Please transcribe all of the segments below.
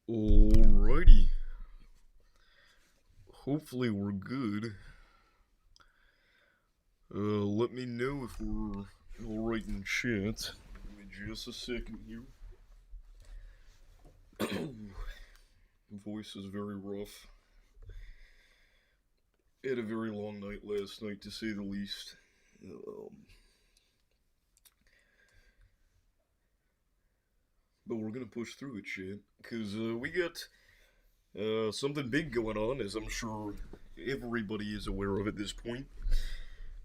Alrighty. Hopefully we're good. Let me know if we're alright in chat. Give me just a second here. Voice is very rough. Had a very long night last night, to say the least. But we're gonna push through it, chat, because we got something big going on, as I'm sure everybody is aware of at this point.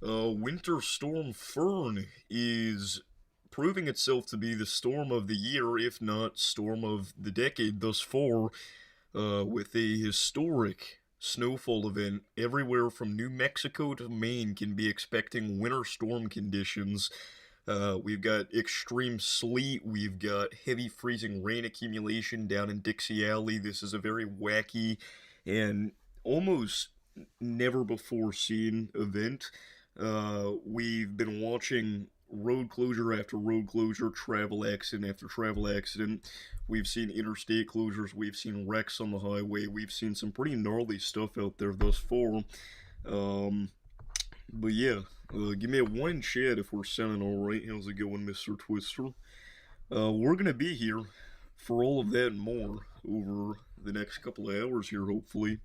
Winter Storm Fern is proving itself to be the storm of the year, if not storm of the decade thus far, with a historic snowfall event. Everywhere from New Mexico to Maine can be expecting winter storm conditions. We've got extreme sleet, we've got heavy freezing rain accumulation down in Dixie Alley. This is a very wacky and almost never before seen event. We've been watching road closure after road closure, travel accident after travel accident. We've seen interstate closures, we've seen wrecks on the highway, we've seen some pretty gnarly stuff out there thus far. Um, but yeah, give me a one in chat if we're sounding alright. How's it going, Mr. Twister? We're gonna be here for all of that and more over the next couple of hours here, hopefully.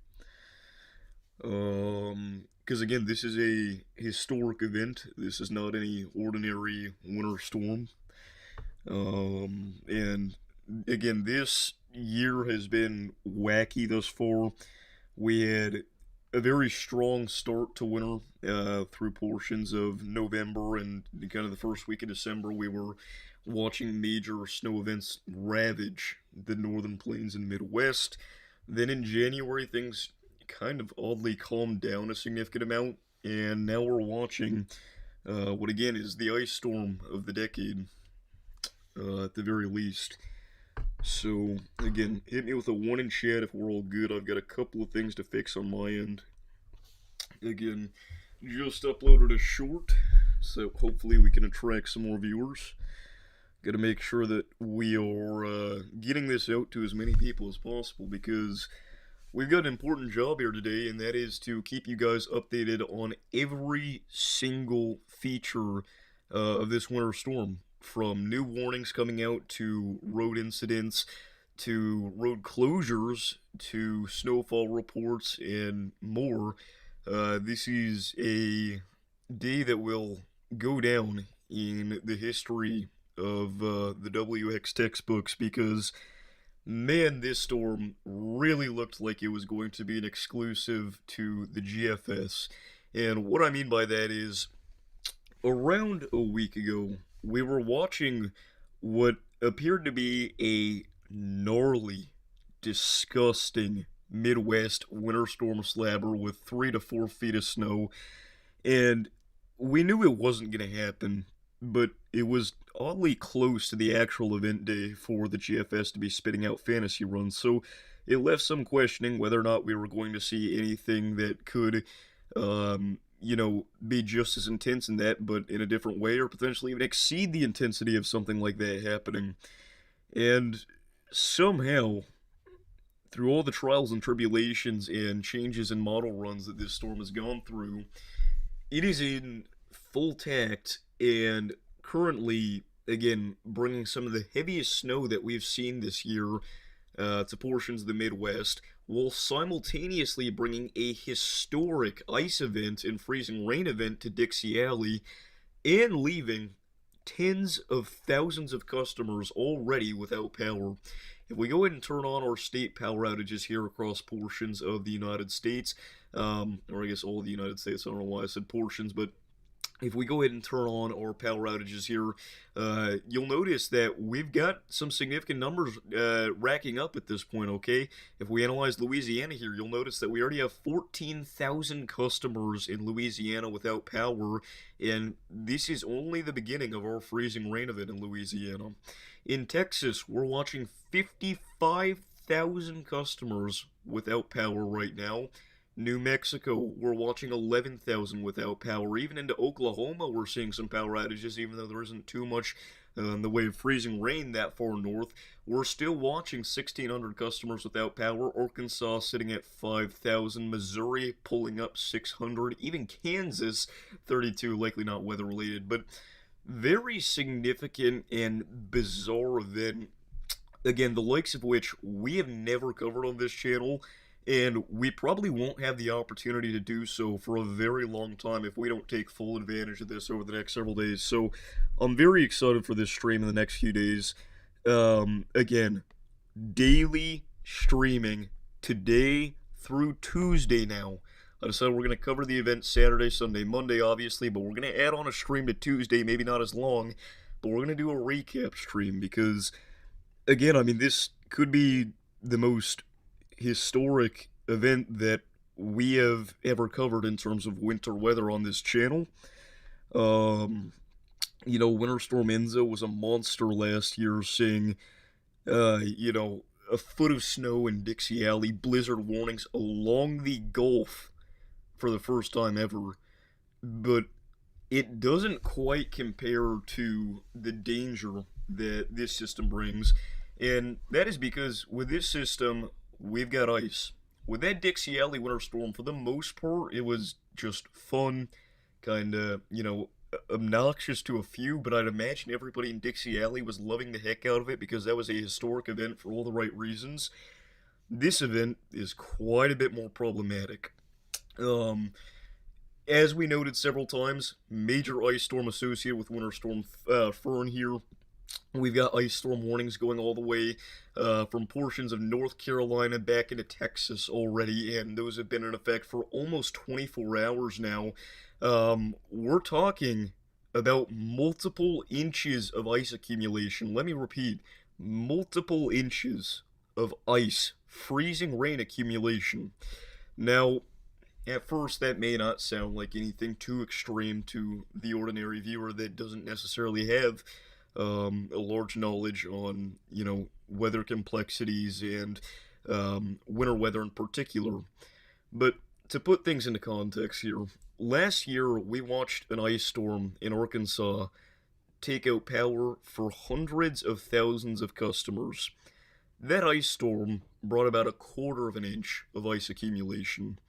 Because again, this is a historic event. This is not any ordinary winter storm. And again, this year has been wacky thus far. We had a very strong start to winter through portions of November and kind of the first week of December. We were watching major snow events ravage the northern plains and Midwest. Then in January, things kind of oddly calmed down a significant amount, and now we're watching what again is the ice storm of the decade, at the very least. So, again, hit me with a one in chat if we're all good. I've got a couple of things to fix on my end. Again, just uploaded a short, so hopefully we can attract some more viewers. Gotta make sure that we are getting this out to as many people as possible because we've got an important job here today, and that is to keep you guys updated on every single feature of this winter storm. From new warnings coming out to road incidents to road closures to snowfall reports and more. This is a day that will go down in the history of the WX textbooks because, man, this storm really looked like it was going to be an exclusive to the GFS. And what I mean by that is, around a week ago, we were watching what appeared to be a gnarly, disgusting Midwest winter storm slabber with 3 to 4 feet of snow, and we knew it wasn't going to happen, but it was oddly close to the actual event day for the GFS to be spitting out fantasy runs, so it left some questioning whether or not we were going to see anything that could be just as intense in that, but in a different way, or potentially even exceed the intensity of something like that happening. And somehow, through all the trials and tribulations and changes in model runs that this storm has gone through, it is in full tact and currently, again, bringing some of the heaviest snow that we've seen this year to portions of the Midwest, while simultaneously bringing a historic ice event and freezing rain event to Dixie Alley, and leaving tens of thousands of customers already without power. If we go ahead and turn on our state power outages here across portions of the United States, or I guess all of the United States, I don't know why I said portions, but if we go ahead and turn on our power outages here, you'll notice that we've got some significant numbers racking up at this point, okay? If we analyze Louisiana here, you'll notice that we already have 14,000 customers in Louisiana without power, and this is only the beginning of our freezing rain event in Louisiana. In Texas, we're watching 55,000 customers without power right now. New Mexico, we're watching 11,000 without power. Even into Oklahoma, we're seeing some power outages, even though there isn't too much in the way of freezing rain that far north. We're still watching 1,600 customers without power. Arkansas sitting at 5,000. Missouri pulling up 600. Even Kansas, 32. Likely not weather related, but very significant and bizarre event. Again, the likes of which we have never covered on this channel, and we probably won't have the opportunity to do so for a very long time if we don't take full advantage of this over the next several days. So I'm very excited for this stream in the next few days. Again, daily streaming today through Tuesday now. Like I said, we're going to cover the event Saturday, Sunday, Monday, obviously, but we're going to add on a stream to Tuesday, maybe not as long, but we're going to do a recap stream because, again, I mean, this could be the most historic event that we have ever covered in terms of winter weather on this channel. Winter Storm Enzo was a monster last year, seeing, a foot of snow in Dixie Alley, blizzard warnings along the Gulf for the first time ever. But it doesn't quite compare to the danger that this system brings. And that is because with this system, we've got ice. With that Dixie Alley winter storm, for the most part, it was just fun, kind of, obnoxious to a few, but I'd imagine everybody in Dixie Alley was loving the heck out of it because that was a historic event for all the right reasons. This event is quite a bit more problematic. As we noted several times, major ice storm associated with Winter Storm Fern here. We've got ice storm warnings going all the way from portions of North Carolina back into Texas already, and those have been in effect for almost 24 hours now. We're talking about multiple inches of ice accumulation. Let me repeat, multiple inches of ice, freezing rain accumulation. Now, at first, that may not sound like anything too extreme to the ordinary viewer that doesn't necessarily have a large knowledge on, weather complexities and winter weather in particular. But to put things into context here, last year we watched an ice storm in Arkansas take out power for hundreds of thousands of customers. That ice storm brought about 1/4 of an inch of ice accumulation.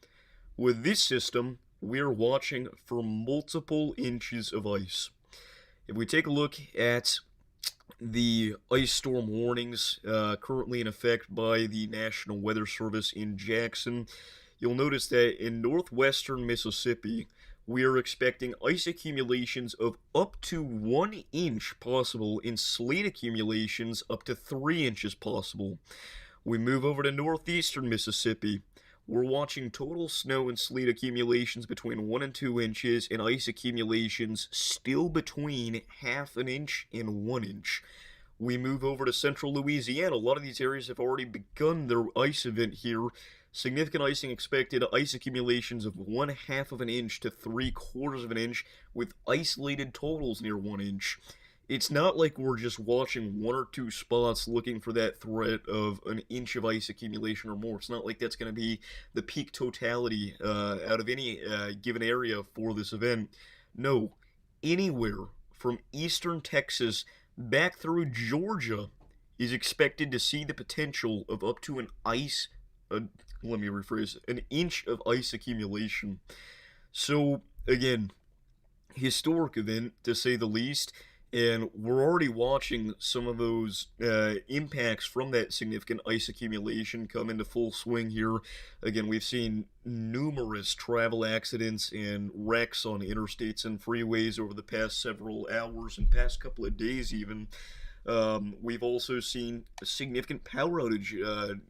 With this system, we're watching for multiple inches of ice. If we take a look at the ice storm warnings currently in effect by the National Weather Service in Jackson, you'll notice that in northwestern Mississippi, we are expecting ice accumulations of up to 1 inch possible, and sleet accumulations up to 3 inches possible. We move over to northeastern Mississippi. We're watching total snow and sleet accumulations between 1 and 2 inches, and ice accumulations still between 1/2 an inch and 1 inch. We move over to central Louisiana. A lot of these areas have already begun their ice event here. Significant icing expected, ice accumulations of 1/2 of an inch to 3/4 of an inch, with isolated totals near 1 inch. It's not like we're just watching 1 or 2 spots looking for that threat of an inch of ice accumulation or more. It's not like that's going to be the peak totality out of any given area for this event. No, anywhere from eastern Texas back through Georgia is expected to see the potential of up to an inch of ice accumulation. So, again, historic event to say the least. And we're already watching some of those impacts from that significant ice accumulation come into full swing here. Again, we've seen numerous travel accidents and wrecks on interstates and freeways over the past several hours and past couple of days even. We've also seen significant power outage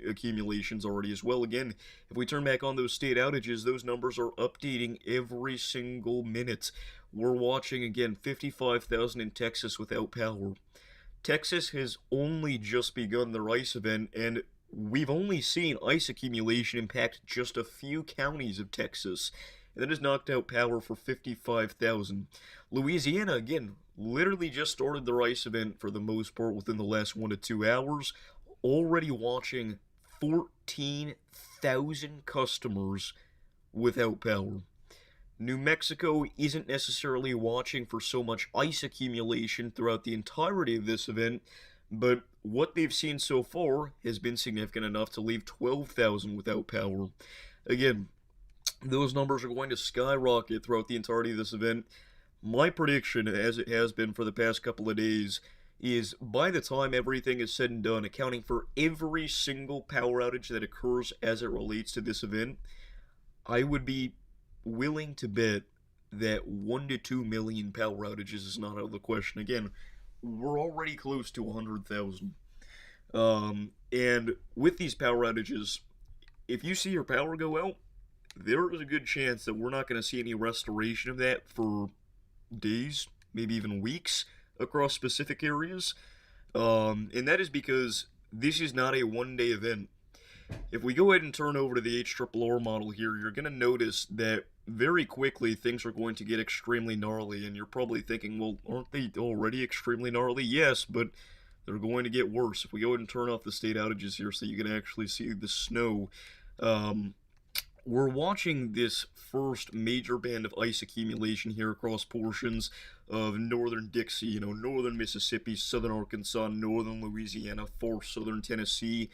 accumulations already as well. Again, if we turn back on those state outages, those numbers are updating every single minute. We're watching, again, 55,000 in Texas without power. Texas has only just begun their ice event, and we've only seen ice accumulation impact just a few counties of Texas. And that has knocked out power for 55,000. Louisiana, again, literally just started their ice event for the most part within the last 1 to 2 hours. Already watching 14,000 customers without power. New Mexico isn't necessarily watching for so much ice accumulation throughout the entirety of this event, but what they've seen so far has been significant enough to leave 12,000 without power. Again, those numbers are going to skyrocket throughout the entirety of this event. My prediction, as it has been for the past couple of days, is by the time everything is said and done, accounting for every single power outage that occurs as it relates to this event, I would be willing to bet that 1 to 2 million power outages is not out of the question. Again, we're already close to 100,000. And with these power outages, if you see your power go out, there is a good chance that we're not going to see any restoration of that for days, maybe even weeks across specific areas. And that is because this is not a one-day event. If we go ahead and turn over to the HRRR model here, you're going to notice that very quickly things are going to get extremely gnarly, and you're probably thinking, well, aren't they already extremely gnarly? Yes, but they're going to get worse. If we go ahead and turn off the state outages here so you can actually see the snow, we're watching this first major band of ice accumulation here across portions of northern Dixie, northern Mississippi, southern Arkansas, northern Louisiana, far southern Tennessee.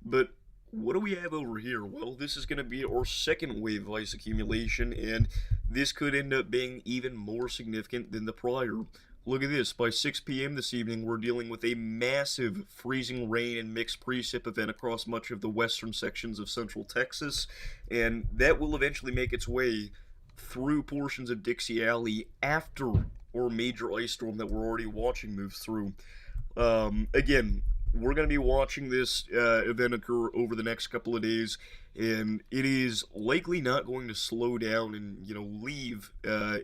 But what do we have over here? Well, this is going to be our second wave of ice accumulation, and this could end up being even more significant than the prior. Look at this. By 6 p.m. this evening, we're dealing with a massive freezing rain and mixed precip event across much of the western sections of central Texas, and that will eventually make its way through portions of Dixie Alley after our major ice storm that we're already watching move through. Again, we're going to be watching this event occur over the next couple of days, and it is likely not going to slow down and leave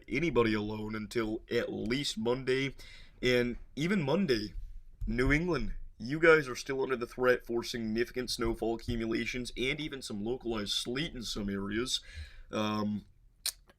anybody alone until at least Monday. And even Monday, New England, you guys are still under the threat for significant snowfall accumulations and even some localized sleet in some areas.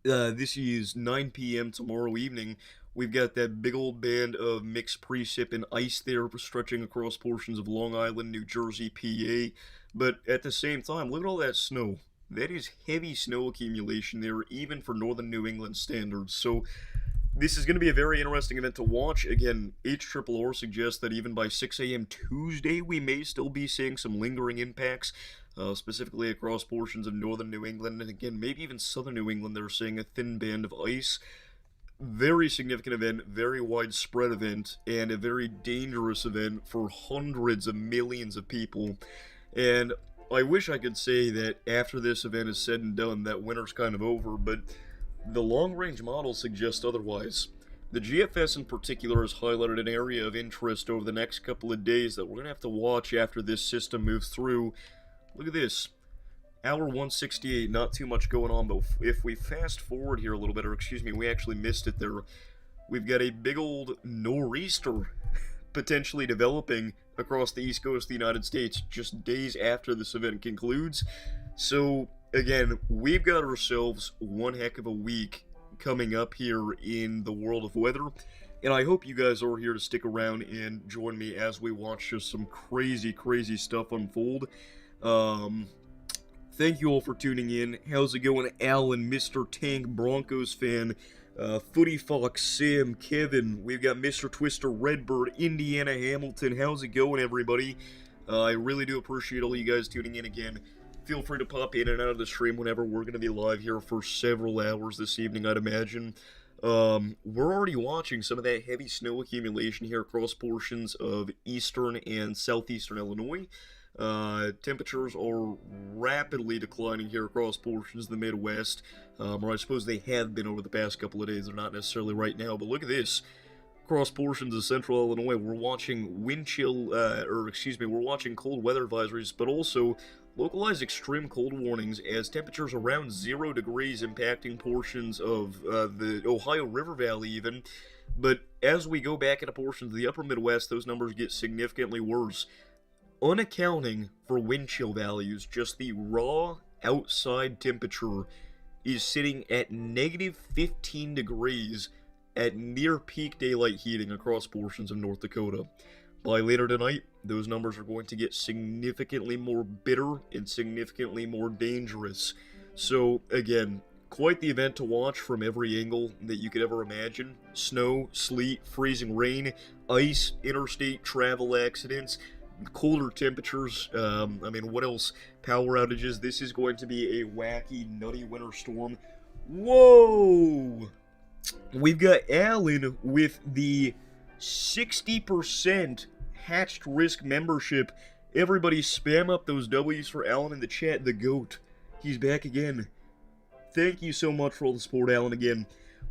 This is 9 p.m. tomorrow evening. We've got that big old band of mixed precip and ice there stretching across portions of Long Island, New Jersey, PA. But at the same time, look at all that snow. That is heavy snow accumulation there, even for northern New England standards. So this is going to be a very interesting event to watch. Again, HRRR suggests that even by 6 a.m. Tuesday, we may still be seeing some lingering impacts, specifically across portions of northern New England. And again, maybe even southern New England, they're seeing a thin band of ice. Very significant event, very widespread event, and a very dangerous event for hundreds of millions of people. And I wish I could say that after this event is said and done, that winter's kind of over, but the long-range model suggests otherwise. The GFS in particular has highlighted an area of interest over the next couple of days that we're going to have to watch after this system moves through. Look at this. Hour 168, not too much going on, but if we fast forward here a little bit, or excuse me, we actually missed it there. We've got a big old nor'easter potentially developing across the east coast of the United States just days after this event concludes. So, again, we've got ourselves one heck of a week coming up here in the world of weather, and I hope you guys are here to stick around and join me as we watch just some crazy, crazy stuff unfold. Thank you all for tuning in. How's it going, Alan, Mr. Tank, Broncos fan, Footy Fox, Sam, Kevin. We've got Mr. Twister, Redbird, Indiana, Hamilton. How's it going, everybody? I really do appreciate all you guys tuning in again. Feel free to pop in and out of the stream whenever. We're going to be live here for several hours this evening, I'd imagine. We're already watching some of that heavy snow accumulation here across portions of eastern and southeastern Illinois. Temperatures are rapidly declining here across portions of the Midwest, or I suppose they have been over the past couple of days. They're not necessarily right now, but look at this. Across portions of central Illinois, we're watching wind chill, we're watching cold weather advisories, but also localized extreme cold warnings as temperatures around 0 degrees impacting portions of the Ohio River Valley even. But as we go back into portions of the upper Midwest, those numbers get significantly worse. Unaccounting for wind chill values, just the raw outside temperature is sitting at negative 15 degrees at near peak daylight heating across portions of North Dakota. By later tonight, those numbers are going to get significantly more bitter and significantly more dangerous. So again, quite the event to watch from every angle that you could ever imagine. Snow, sleet, freezing rain, ice, interstate travel accidents, colder temperatures. I mean, what else? Power outages. This is going to be a wacky, nutty winter storm. Whoa! We've got Alan with the 60% Hatched Risk membership. Everybody spam up those W's for Alan in the chat. The GOAT. He's back again. Thank you so much for all the support, Alan, again.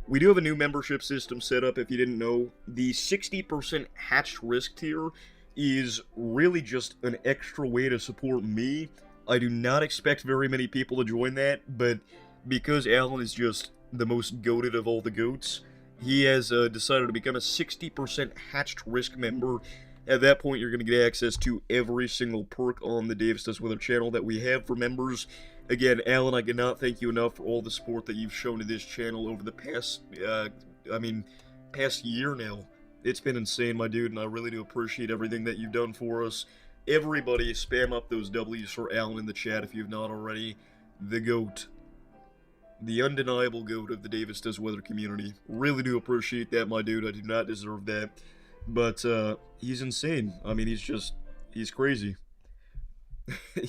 We do have a new membership system set up, if you didn't know. The 60% Hatched Risk tier is really just an extra way to support me. I do not expect very many people to join that, but because Alan is just the most goated of all the goats, he has decided to become a 60% Hatched Risk member. At that point, you're going to get access to every single perk on the Davis Does Weather channel that we have for members. Again, Alan, I cannot thank you enough for all the support that you've shown to this channel over the past, past year now. It's been insane, my dude, and I really do appreciate everything that you've done for us. Everybody, spam up those W's for Alan in the chat if you've not already. The GOAT. The undeniable GOAT of the Davis Does Weather community. Really do appreciate that, my dude. I do not deserve that. But, he's insane. I mean, he's crazy.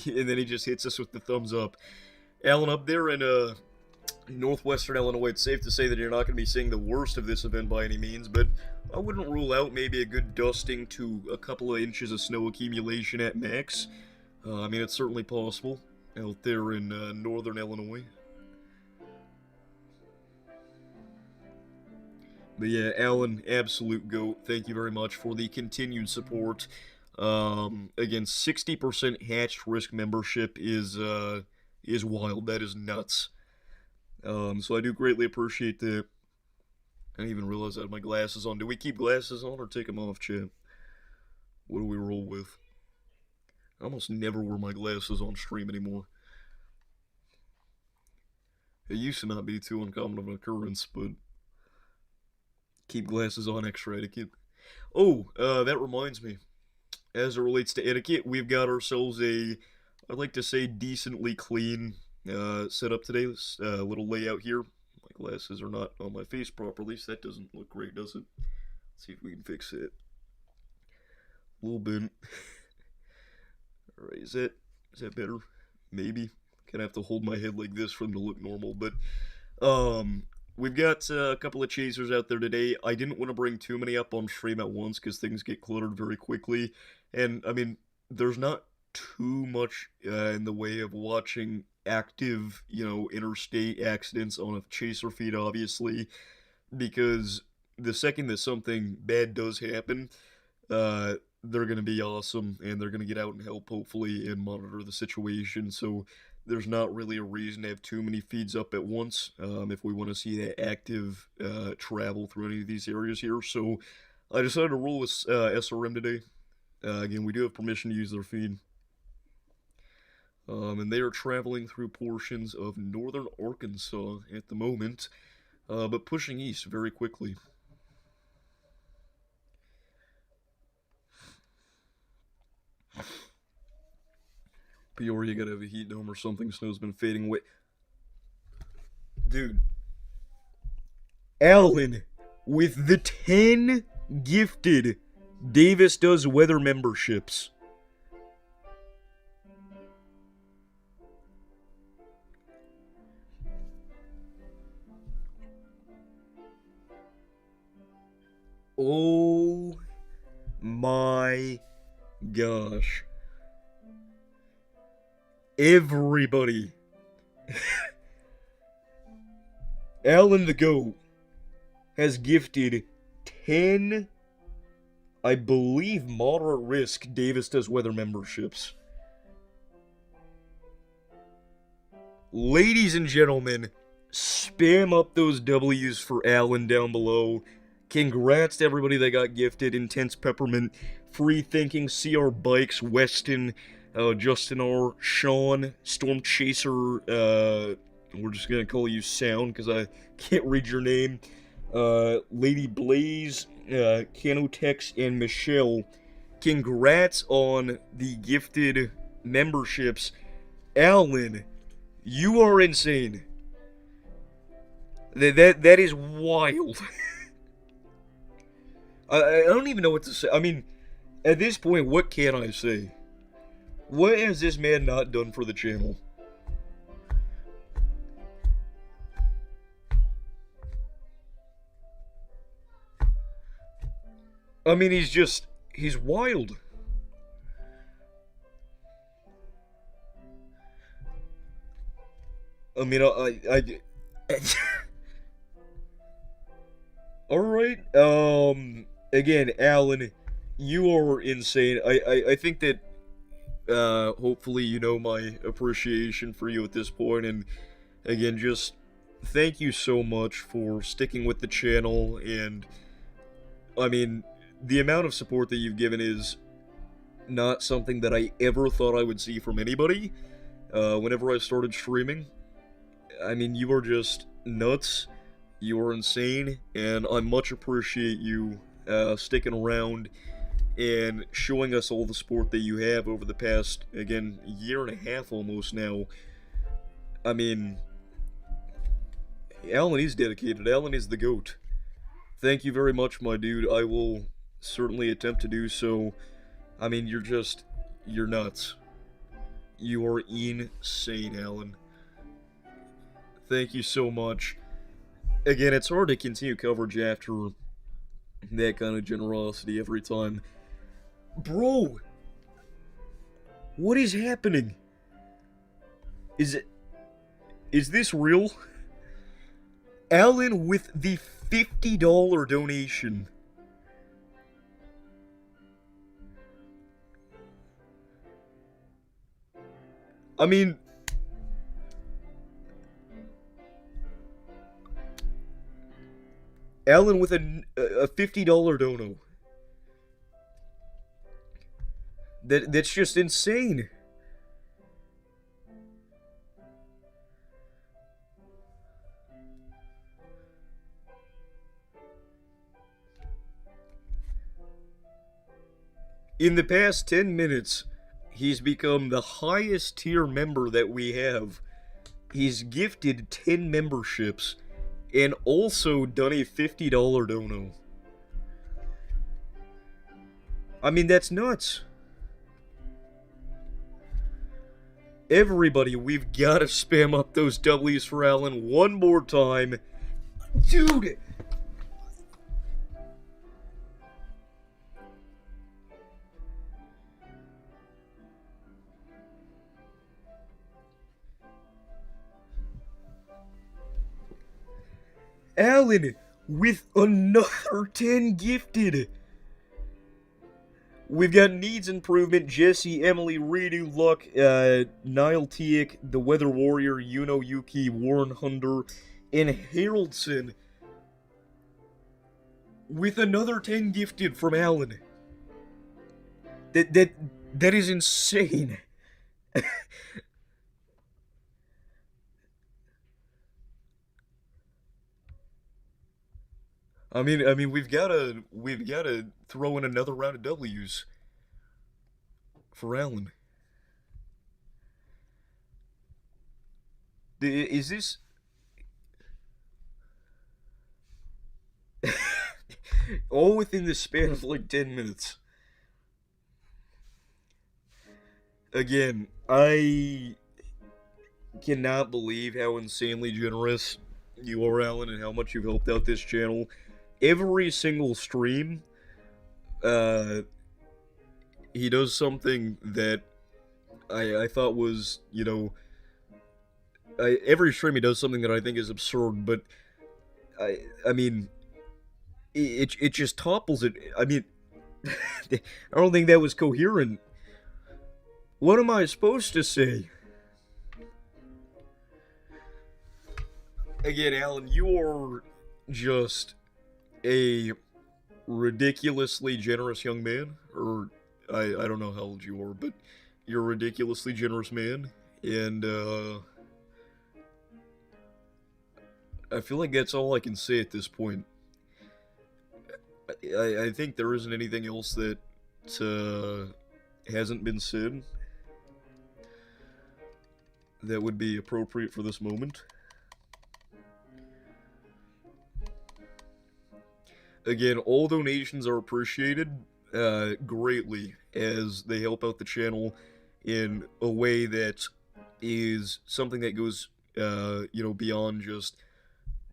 And then he just hits us with the thumbs up. Alan, up there in, northwestern Illinois, it's safe to say that you're not going to be seeing the worst of this event by any means, but I wouldn't rule out maybe a good dusting to a couple of inches of snow accumulation at max. I mean, it's certainly possible out there in, northern Illinois. But yeah, Alan, absolute GOAT. Thank you very much for the continued support. Again, 60% Hatched Risk membership is wild. That is nuts. So I do greatly appreciate that. I didn't even realize I had my glasses on. Do we keep glasses on or take them off, chat? What do we roll with? I almost never wear my glasses on stream anymore. It used to not be too uncommon of an occurrence, but keep glasses on, extra etiquette. Oh, that reminds me. As it relates to etiquette, we've got ourselves a, I'd like to say, decently clean setup today. This little layout here. My glasses are not on my face properly, so that doesn't look great, does it? Let's see if we can fix it. A little bit. Alright, is that better? Maybe. Gonna have to hold my head like this for them to look normal, but we've got a couple of chasers out there today. I didn't want to bring too many up on stream at once because things get cluttered very quickly. And, I mean, there's not too much in the way of watching active, interstate accidents on a chaser feed, obviously. Because the second that something bad does happen, they're going to be awesome. And they're going to get out and help, hopefully, and monitor the situation. So there's not really a reason to have too many feeds up at once if we want to see that active travel through any of these areas here. So I decided to roll with SRM today. Again, we do have permission to use their feed. And they are traveling through portions of northern Arkansas at the moment, but pushing east very quickly. Peoria, you gotta have a heat dome or something. Snow's been fading away. Dude. Alan, with the 10 gifted Davis Does Weather memberships. Oh my gosh. Everybody. Alan the GOAT has gifted 10, I believe, moderate risk Davis Does Weather memberships. Ladies and gentlemen, spam up those W's for Alan down below. Congrats to everybody that got gifted. Intense Peppermint, Free Thinking, CR Bikes, Weston, Justin R, Sean, Storm Chaser, we're just gonna call you Sound because I can't read your name, Lady Blaze, Canotex, and Michelle. Congrats on the gifted memberships. Alan, you are insane. That is wild. I don't even know what to say. I mean, at this point, what can I say? What has this man not done for the channel? I mean, he's wild. I mean, all right. Again, Alan, you are insane. I think that, hopefully you know my appreciation for you at this point, and again, just thank you so much for sticking with the channel, and, I mean, the amount of support that you've given is not something that I ever thought I would see from anybody, whenever I started streaming. I mean, you are just nuts. You are insane, and I much appreciate you sticking around and showing us all the support that you have over the past, again, year and a half almost now. I mean, Alan is dedicated. Alan is the GOAT. Thank you very much, my dude. I will certainly attempt to do so. I mean, you're nuts. You are insane, Alan. Thank you so much. Again, it's hard to continue coverage after that kind of generosity every time. Bro! What is happening? Is this real? Alan with the $50 donation. I mean, Alan with a $50 dono. That's just insane. In the past 10 minutes, he's become the highest tier member that we have. He's gifted 10 memberships and also done a $50 dono. I mean, that's nuts. Everybody, we've got to spam up those W's for Alan one more time. Dude! Alan with another 10 gifted. We've got Needs Improvement, Jesse, Emily, Redo, Luck, Niall Teak, The Weather Warrior, Yuno Yuki, Warren Hunter, and Haroldson with another 10 gifted from Alan. That is insane. I mean, we've gotta throw in another round of W's for Alan. Is this all within the span of like 10 minutes? Again, I cannot believe how insanely generous you are, Alan, and how much you've helped out this channel. Every single stream, he does something that I thought was, you know, every stream he does something that I think is absurd, but I mean, it just topples it. I mean, I don't think that was coherent. What am I supposed to say? Again, Alan, you are just a ridiculously generous young man, or I don't know how old you are, but you're a ridiculously generous man, and I feel like that's all I can say at this point. I think there isn't anything else that hasn't been said that would be appropriate for this moment. Again, all donations are appreciated greatly as they help out the channel in a way that is something that goes, beyond just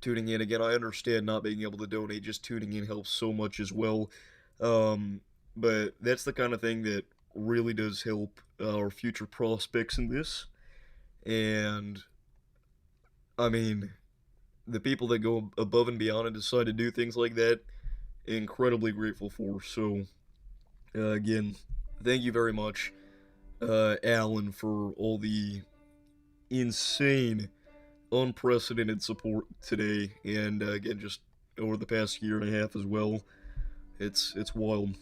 tuning in. Again, I understand not being able to donate, just tuning in helps so much as well. Um, but that's the kind of thing that really does help our future prospects in this. And, I mean, the people that go above and beyond and decide to do things like that, incredibly grateful for. So, again, thank you very much, Alan, for all the insane, unprecedented support today, and again, just over the past year and a half as well. It's wild.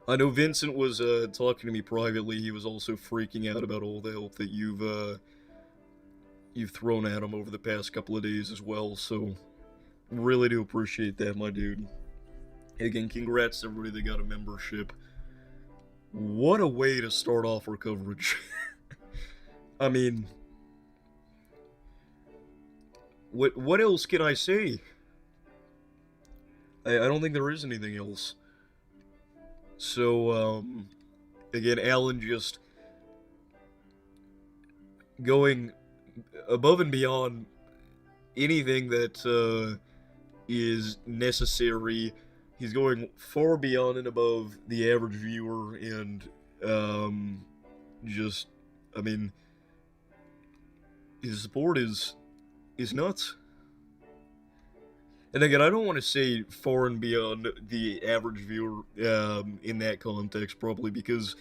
I know Vincent was talking to me privately. He was also freaking out about all the help that you've thrown at him over the past couple of days as well. So really do appreciate that, my dude. Again, congrats to everybody that got a membership. What a way to start off our coverage. I mean, what else can I say? I don't think there is anything else. So, again, Alan just going above and beyond anything that is necessary. He's going far beyond and above the average viewer, and just, I mean, his support is nuts. And again, I don't want to say far and beyond the average viewer in that context, probably, because,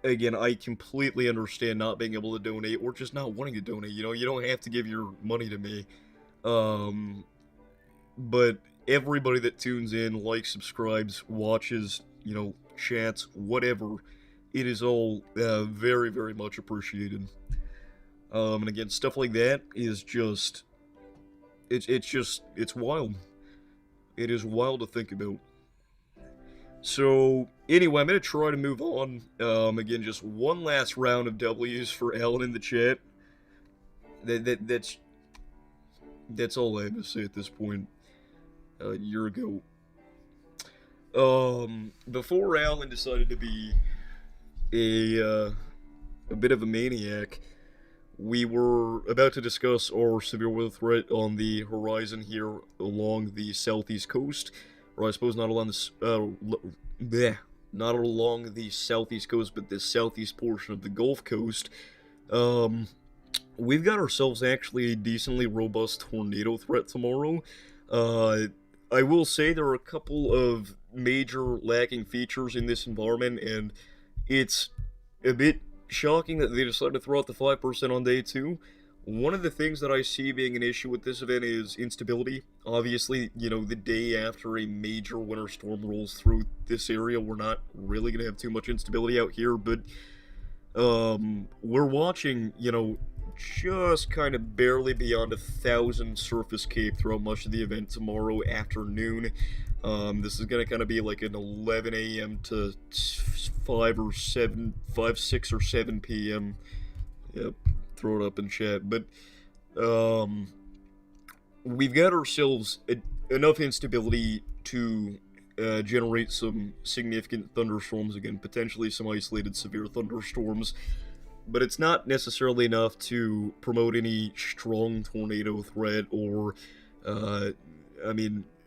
again, I completely understand not being able to donate or just not wanting to donate. You know, you don't have to give your money to me. But everybody that tunes in, likes, subscribes, watches, chats, whatever, it is all very, very much appreciated. And again, stuff like that is just... It's wild. It is wild to think about. So, anyway, I'm going to try to move on. Again, just one last round of W's for Alan in the chat. That's all I have to say at this point. A year ago. Before Alan decided to be a bit of a maniac, we were about to discuss our severe weather threat on the horizon here along the southeast coast, or I suppose not along not along the southeast coast, but the southeast portion of the Gulf Coast. We've got ourselves actually a decently robust tornado threat tomorrow. I will say there are a couple of major lacking features in this environment, and it's a bit shocking that they decided to throw out the 5% on day 2. One of the things that I see being an issue with this event is instability. Obviously, the day after a major winter storm rolls through this area, we're not really going to have too much instability out here, but we're watching, just kind of barely beyond 1,000 surface cape throughout much of the event tomorrow afternoon. This is going to kind of be like an 11 a.m. to 6 or 7 p.m. Yep, throw it up in chat. But we've got ourselves enough instability to generate some significant thunderstorms, again, potentially some isolated severe thunderstorms. But it's not necessarily enough to promote any strong tornado threat or,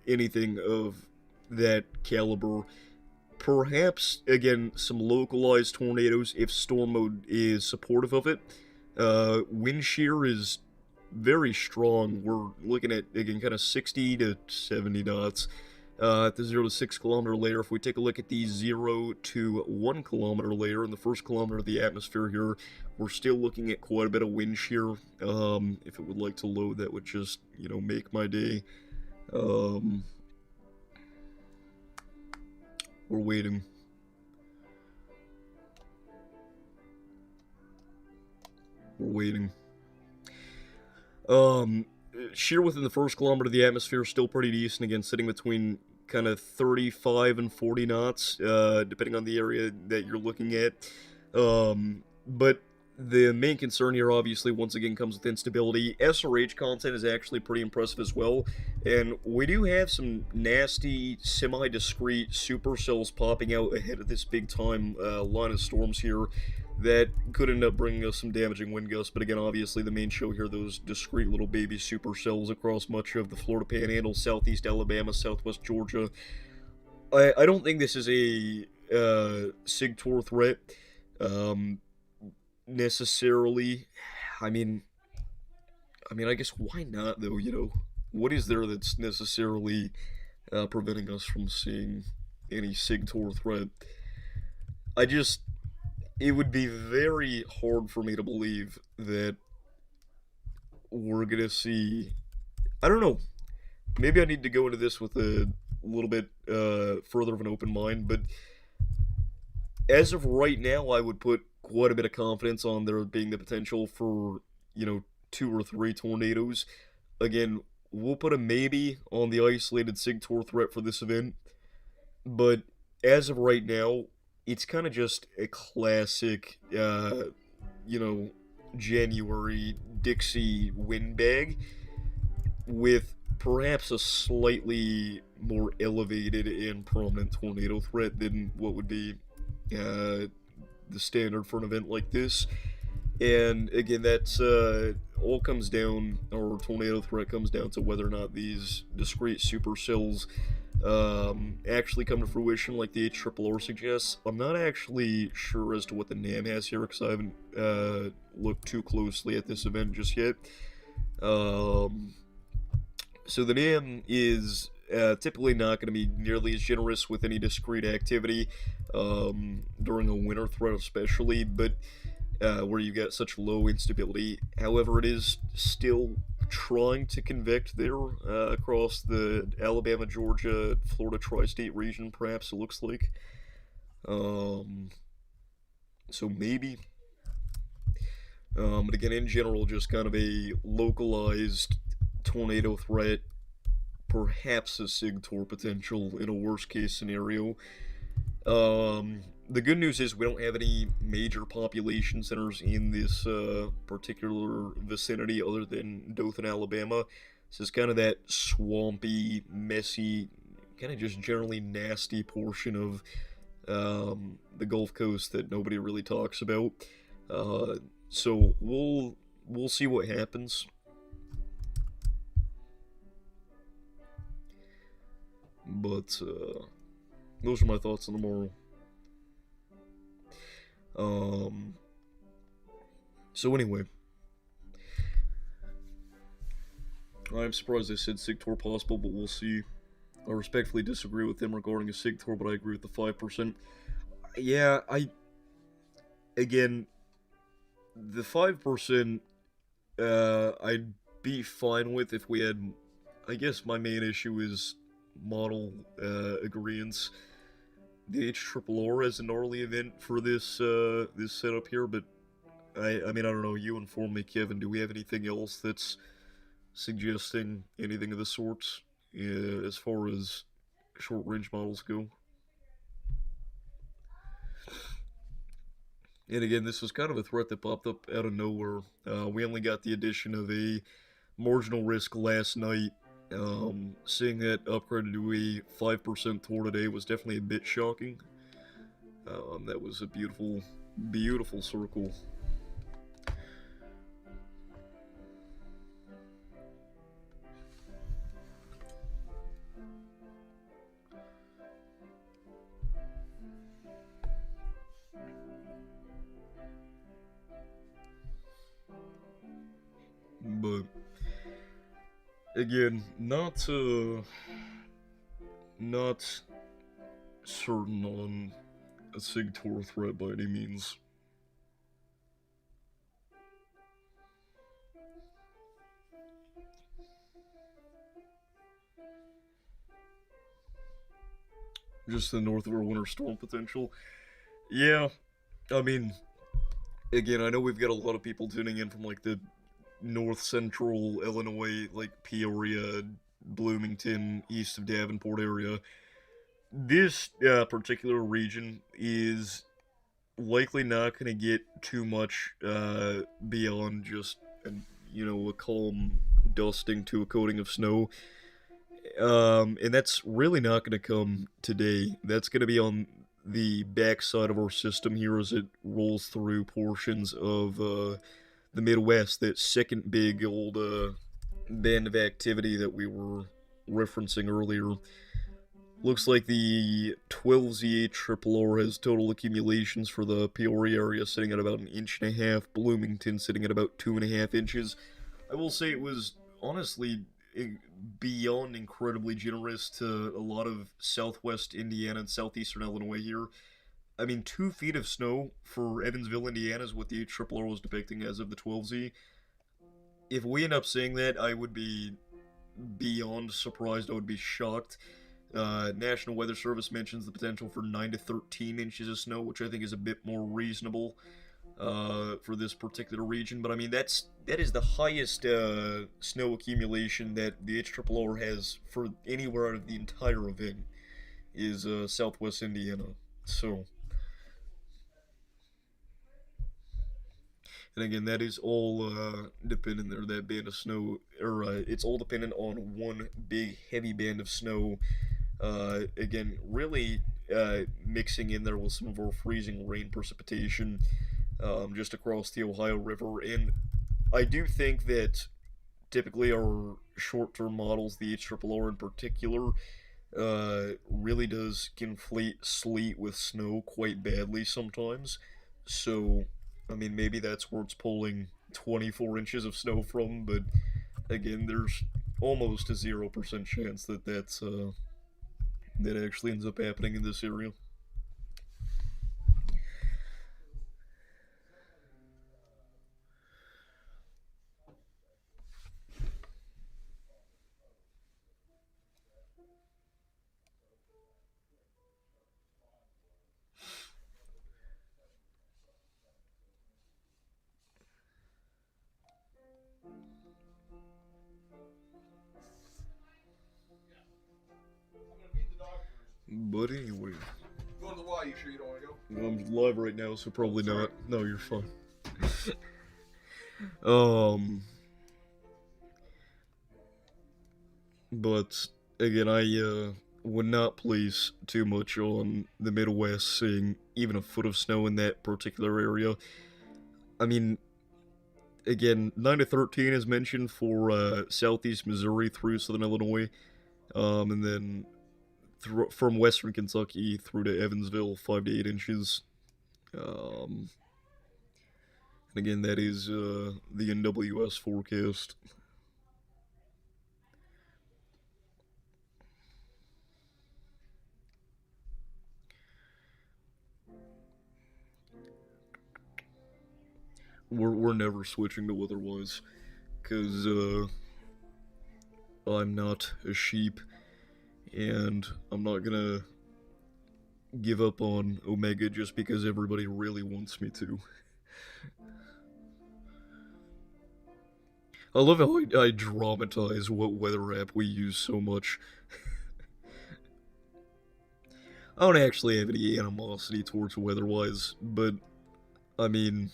anything of that caliber. Perhaps, again, some localized tornadoes if storm mode is supportive of it. Wind shear is very strong. We're looking at, again, kind of 60 to 70 knots at the 0 to 6 kilometer layer. If we take a look at the 0 to 1 kilometer layer in the first kilometer of the atmosphere here, we're still looking at quite a bit of wind shear. If it would like to load, that would just, make my day. We're waiting. Shear within the first kilometer of the atmosphere is still pretty decent, again, sitting between kind of 35 and 40 knots, depending on the area that you're looking at. But The main concern here, obviously, once again, comes with instability. SRH content is actually pretty impressive as well, and we do have some nasty, semi-discrete supercells popping out ahead of this big-time line of storms here that could end up bringing us some damaging wind gusts. But again, obviously, the main show here, those discrete little baby supercells across much of the Florida Panhandle, southeast Alabama, southwest Georgia. I don't think this is a SIG-TOR threat. Um, Necessarily. I mean, I guess why not though? What is there that's necessarily preventing us from seeing any Sigtor threat? I just, it would be very hard for me to believe that we're gonna see. I don't know. Maybe I need to go into this with a little bit further of an open mind, but as of right now, I would put quite a bit of confidence on there being the potential for, 2 or 3 tornadoes. Again, we'll put a maybe on the isolated SIG-TOR threat for this event, but as of right now, it's kind of just a classic, you know, January Dixie windbag with perhaps a slightly more elevated and prominent tornado threat than what would be the standard for an event like this. And again, that's all comes down, or tornado threat comes down to whether or not these discrete supercells actually come to fruition like the HRRR suggests. I'm not actually sure as to what the NAM has here because I haven't looked too closely at this event just yet. So the NAM is typically not going to be nearly as generous with any discrete activity during a winter threat especially, but where you get such low instability. However, it is still trying to convict there across the Alabama, Georgia, Florida tri-state region, perhaps it looks like. So maybe. But again, in general, just kind of a localized tornado threat, perhaps a SIG-TOR potential in a worst case scenario. The good news is we don't have any major population centers in this particular vicinity other than Dothan, Alabama. This is kind of that swampy, messy, kind of just generally nasty portion of the Gulf Coast that nobody really talks about. So we'll see what happens. But those are my thoughts on tomorrow. So anyway, I'm surprised they said SIG-TOR possible, but we'll see. I respectfully disagree with them regarding a SIG-TOR, but I agree with the 5%. Yeah, again, the 5%, I'd be fine with if we had, I guess my main issue is model agreements. The HRRR as a gnarly event for this this setup here, but I mean, I don't know, you inform me, Kevin, do we have anything else that's suggesting anything of the sorts as far as short-range models go? And again, this was kind of a threat that popped up out of nowhere. We only got the addition of a marginal risk last night. Seeing that upgraded to a 5% TOR today was definitely a bit shocking. That was a beautiful, beautiful circle. But again, not certain on a SIG-TOR threat by any means. Just the north of our winter storm potential. Yeah, I mean, again, I know we've got a lot of people tuning in from like the north central Illinois, like Peoria, Bloomington, east of Davenport area. This particular region is likely not gonna get too much beyond just a calm dusting to a coating of snow. And that's really not gonna come today. That's gonna be on the backside of our system here as it rolls through portions of the Midwest. That second big old band of activity that we were referencing earlier. Looks like the 12Z8 Triple R has total accumulations for the Peoria area sitting at about an inch and a half, Bloomington sitting at about 2.5 inches. I will say it was honestly beyond incredibly generous to a lot of southwest Indiana and southeastern Illinois here. I mean, 2 feet of snow for Evansville, Indiana is what the Triple R was depicting as of the 12Z. If we end up seeing that, I would be beyond surprised. I would be shocked. National Weather Service mentions the potential for 9 to 13 inches of snow, which I think is a bit more reasonable for this particular region. But I mean, that is the highest snow accumulation that the HRRR has for anywhere out of the entire event is Southwest Indiana. So, and again, that is all dependent there. That band of snow, or it's all dependent on one big heavy band of snow. Again, really mixing in there with some of our freezing rain precipitation just across the Ohio River. And I do think that typically our short-term models, the HRRR in particular, really does conflate sleet with snow quite badly sometimes. So, I mean, maybe that's where it's pulling 24 inches of snow from, but again, there's almost a 0% chance that that actually ends up happening in this area. But anyway, Go to the Y. You sure you don't want to go? I'm live right now, so probably not. No, you're fine. um, but again, I would not place too much on the Midwest seeing even a foot of snow in that particular area. I mean, again, 9 to 13 is mentioned for southeast Missouri through southern Illinois, and then from western Kentucky through to Evansville, 5 to 8 inches. Um, and again, that is the NWS forecast. We're never switching to otherwise, because I'm not a sheep, and I'm not gonna give up on Omega just because everybody really wants me to. I love how I dramatize what weather app we use so much. I don't actually have any animosity towards weatherwise, but I mean,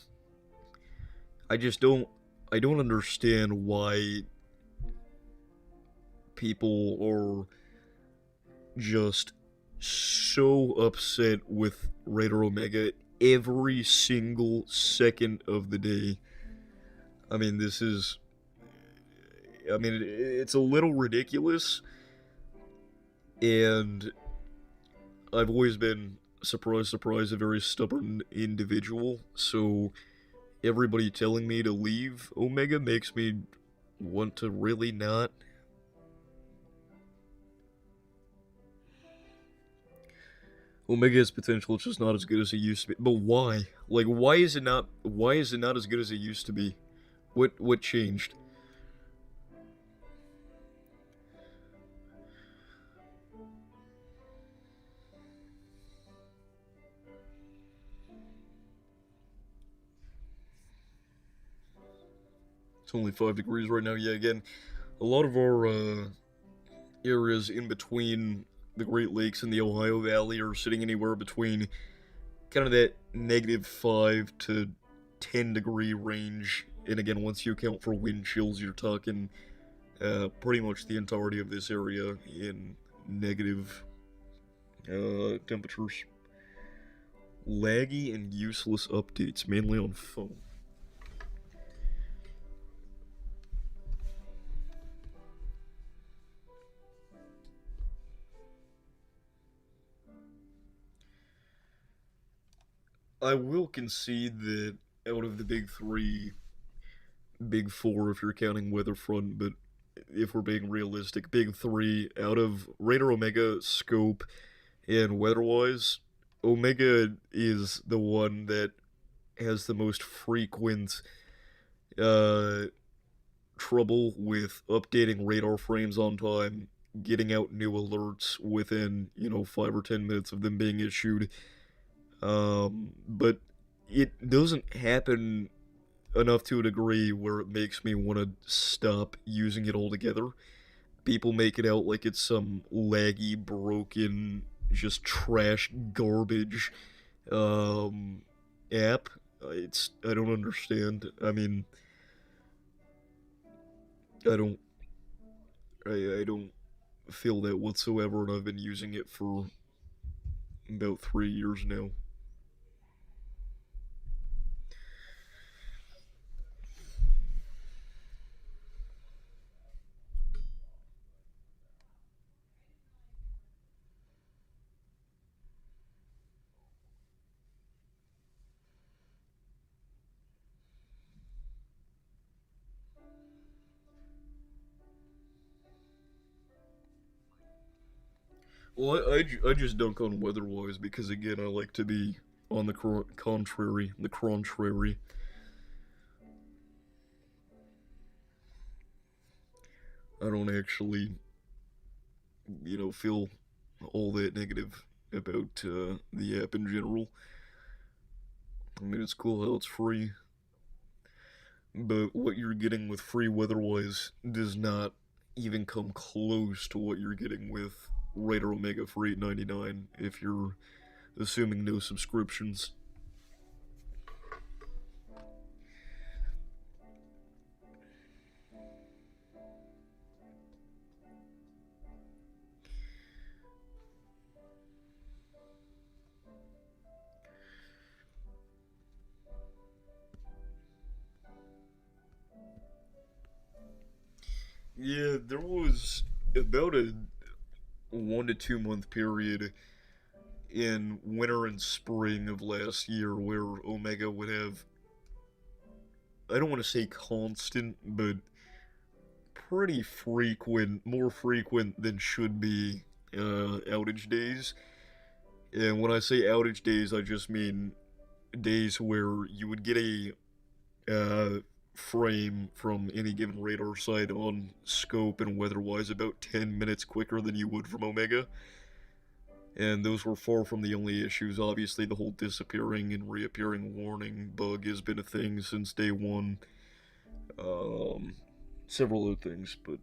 I just don't. I don't understand why people are just so upset with Raider Omega every single second of the day. I mean, this is. I mean, it's a little ridiculous, and I've always been, surprise, surprise, a very stubborn individual, so everybody telling me to leave Omega makes me want to really not. Omega's potential is just not as good as it used to be. But why? Like, why is it not? Why is it not as good as it used to be? What changed? It's only 5 degrees right now. Yeah, again, a lot of our areas in between the Great Lakes and the Ohio Valley are sitting anywhere between kind of that -5 to 10-degree range. And again, once you account for wind chills, you're talking pretty much the entirety of this area in negative temperatures. Laggy and useless updates, mainly on phone. I will concede that out of the big three, big four if you're counting Weatherfront, but if we're being realistic, big three out of Raider Omega, Scope, and Weatherwise, Omega is the one that has the most frequent uh, trouble with updating radar frames on time, getting out new alerts within 5 or 10 minutes of them being issued. But it doesn't happen enough to a degree where it makes me want to stop using it altogether. People make it out like it's some laggy, broken, just trash garbage app. I don't understand. I mean, I don't I don't feel that whatsoever, and I've been using it for about 3 years now. Well, I just dunk on weather-wise because again I like to be on the contrary, the contrary. I don't actually, feel all that negative about the app in general. I mean, it's cool how it's free, but what you're getting with free weather-wise does not even come close to what you're getting with Raider Omega for $8.99 if you're assuming no subscriptions. Yeah, there was about a 1 to 2 month period in winter and spring of last year where Omega would have, I don't want to say constant, but pretty frequent, more frequent than should be, outage days. And when I say outage days, I just mean days where you would get a uh, frame from any given radar site on scope and weather-wise about 10 minutes quicker than you would from Omega. And those were far from the only issues. Obviously, the whole disappearing and reappearing warning bug has been a thing since day one. Um, Several other things, but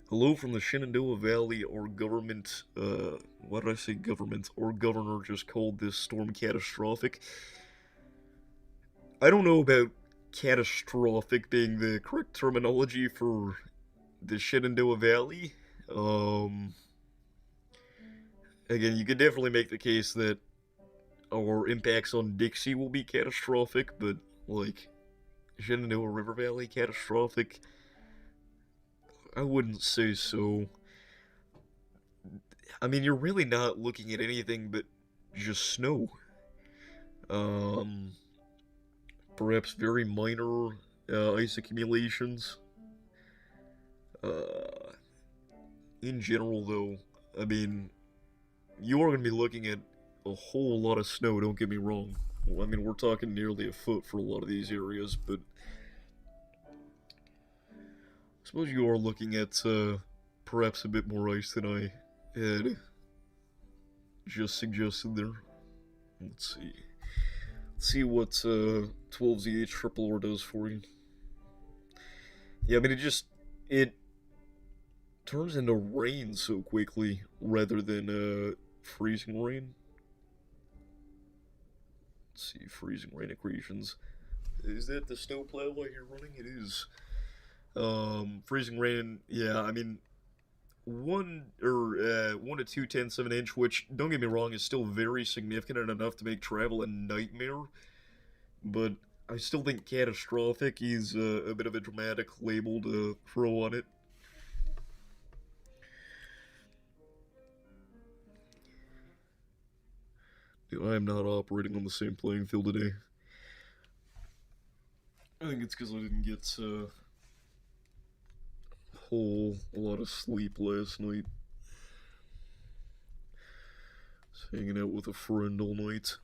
hello from the Shenandoah Valley. Our government, why did I say government? Our governor just called this storm catastrophic. I don't know about catastrophic being the correct terminology for the Shenandoah Valley. Um, Again, you could definitely make the case that our impacts on Dixie will be catastrophic, but like Shenandoah River Valley catastrophic, I wouldn't say so. I mean, you're really not looking at anything but just snow. Um, Perhaps very minor ice accumulations. Uh, in general, though, I mean, you are going to be looking at a whole lot of snow, don't get me wrong. Well, I mean, we're talking nearly a foot for a lot of these areas, but I suppose you are looking at perhaps a bit more ice than I had just suggested there. Let's see. Let's see what 12ZH Triple R does for you. Yeah, I mean, it turns into rain so quickly rather than freezing rain. Let's see, freezing rain equations. Is that the snowplow while you're running? It is. Freezing rain. Yeah, I mean, 1 to 2 tenths of an inch, which don't get me wrong, is still very significant and enough to make travel a nightmare. But I still think catastrophic is a bit of a dramatic label to throw on it. I am not operating on the same playing field today. I think it's because I didn't get a whole lot of sleep last night. Just hanging out with a friend all night.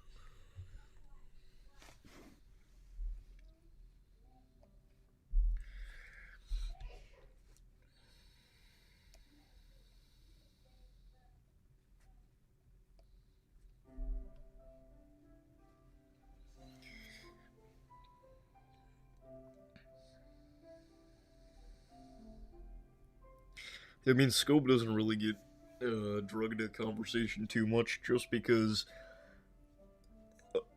I mean, Scope doesn't really get drugged into conversation too much just because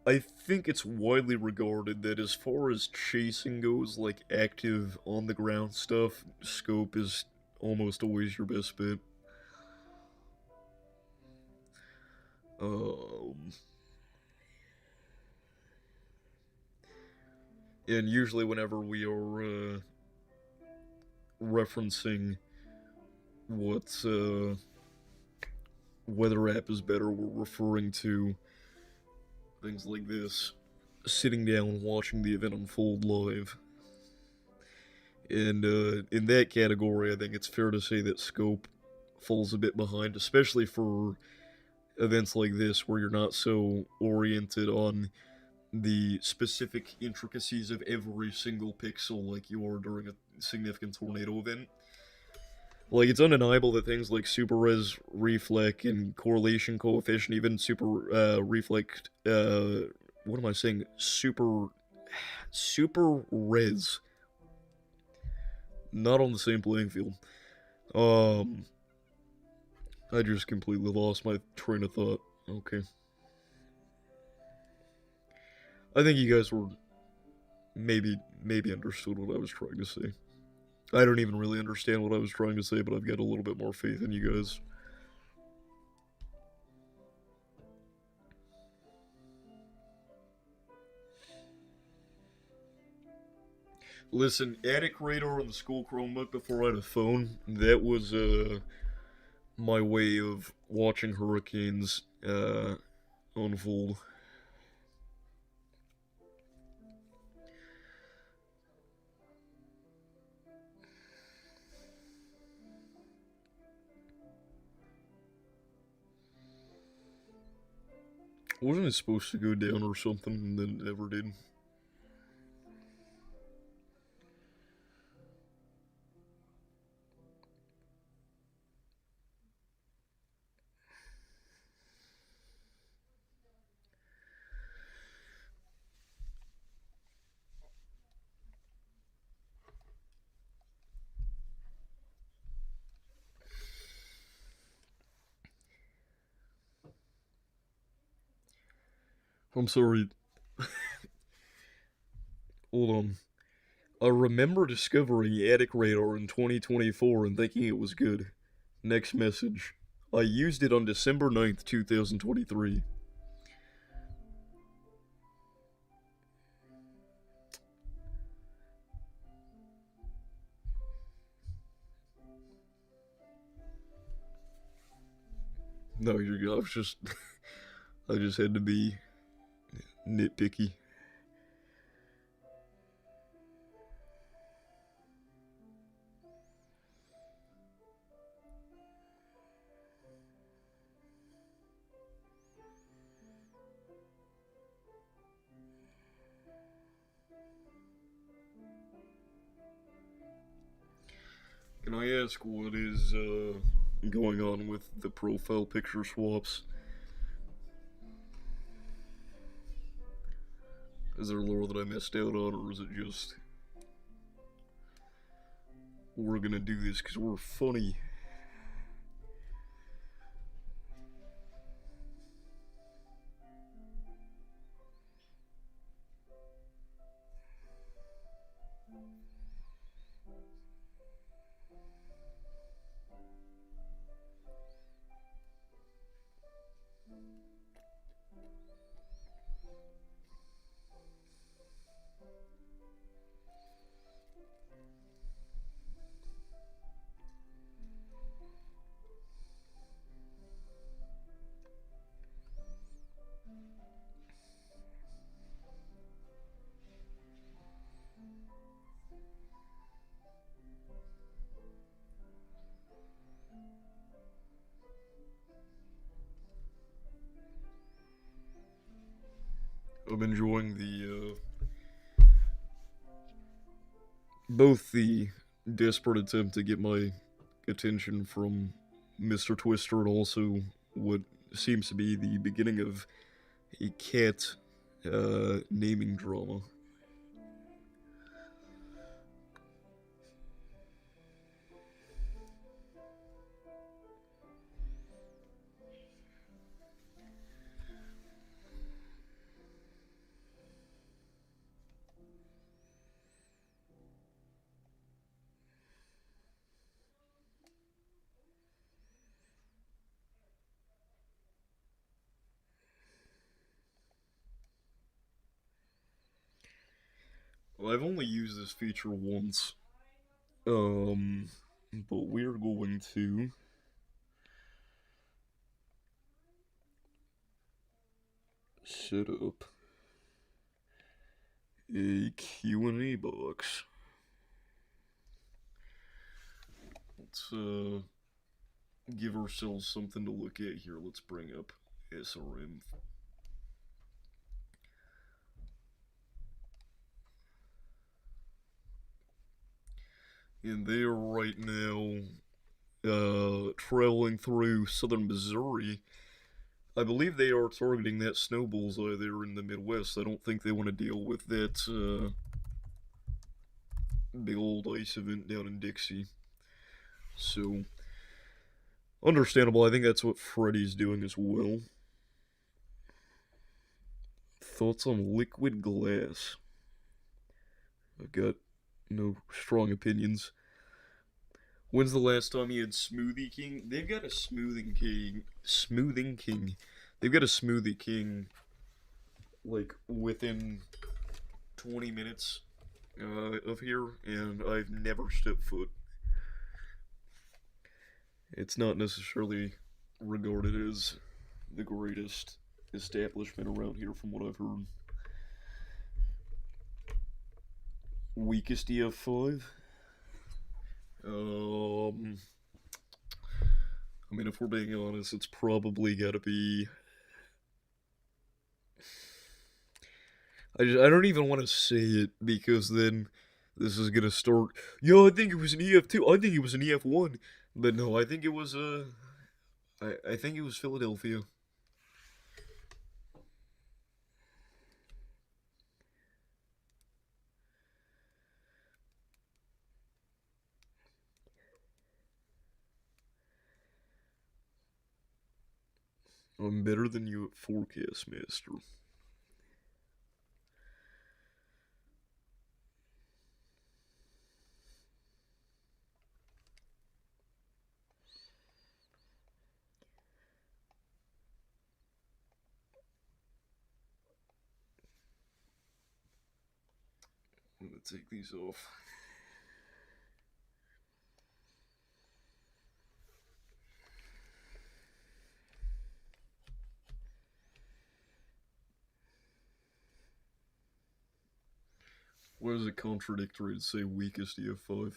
I think it's widely regarded that as far as chasing goes, like active on the ground stuff, Scope is almost always your best bet. Um, and usually, whenever we are referencing what weather app is better, we're referring to things like this, sitting down and watching the event unfold live. And in that category, I think it's fair to say that Scope falls a bit behind, especially for events like this where you're not so oriented on the specific intricacies of every single pixel like you are during a significant tornado event. Like, it's undeniable that things like super res reflect and correlation coefficient, even super reflect, what am I saying? Super res, not on the same playing field. Um, I just completely lost my train of thought. Okay. I think you guys were maybe understood what I was trying to say. I don't even really understand what I was trying to say, but I've got a little bit more faith in you guys. Listen, Attic Radar on the school Chromebook before I had a phone, that was my way of watching hurricanes unfold. Wasn't it supposed to go down or something, and then it never did? I'm sorry. Hold on. I remember discovering Attic Radar in 2024 and thinking it was good. Next message. I used it on December 9th, 2023. No, you're good. I was just. I just had to be nitpicky. Can I ask what is going on with the profile picture swaps? Is there lore that I missed out on, or is it just we're gonna do this because we're funny? I'm enjoying the both the desperate attempt to get my attention from Mr. Twister and also what seems to be the beginning of a cat naming drama. Well, I've only used this feature once, um, but we're going to set up a Q&A box. Let's give ourselves something to look at here. Let's bring up SRM. And they are right now traveling through southern Missouri. I believe they are targeting that snow bullseye there in the Midwest. I don't think they want to deal with that big old ice event down in Dixie. So, understandable. I think that's what Freddy's doing as well. Thoughts on liquid glass? I've got no strong opinions. When's the last time you had Smoothie King? They've got a Smoothing King. Smoothing King. They've got a Smoothie King, like, within 20 minutes of here, and I've never stepped foot. It's not necessarily regarded as the greatest establishment around here, from what I've heard. Weakest EF5? I mean, if we're being honest, it's probably gotta be. I don't even want to say it because then this is gonna start. Yo, I think it was an EF2. I think it was an EF1, but no, I think it was I think it was Philadelphia. I'm better than you at Forecast Master. I'm gonna take these off. Why is it contradictory to say weakest EF5?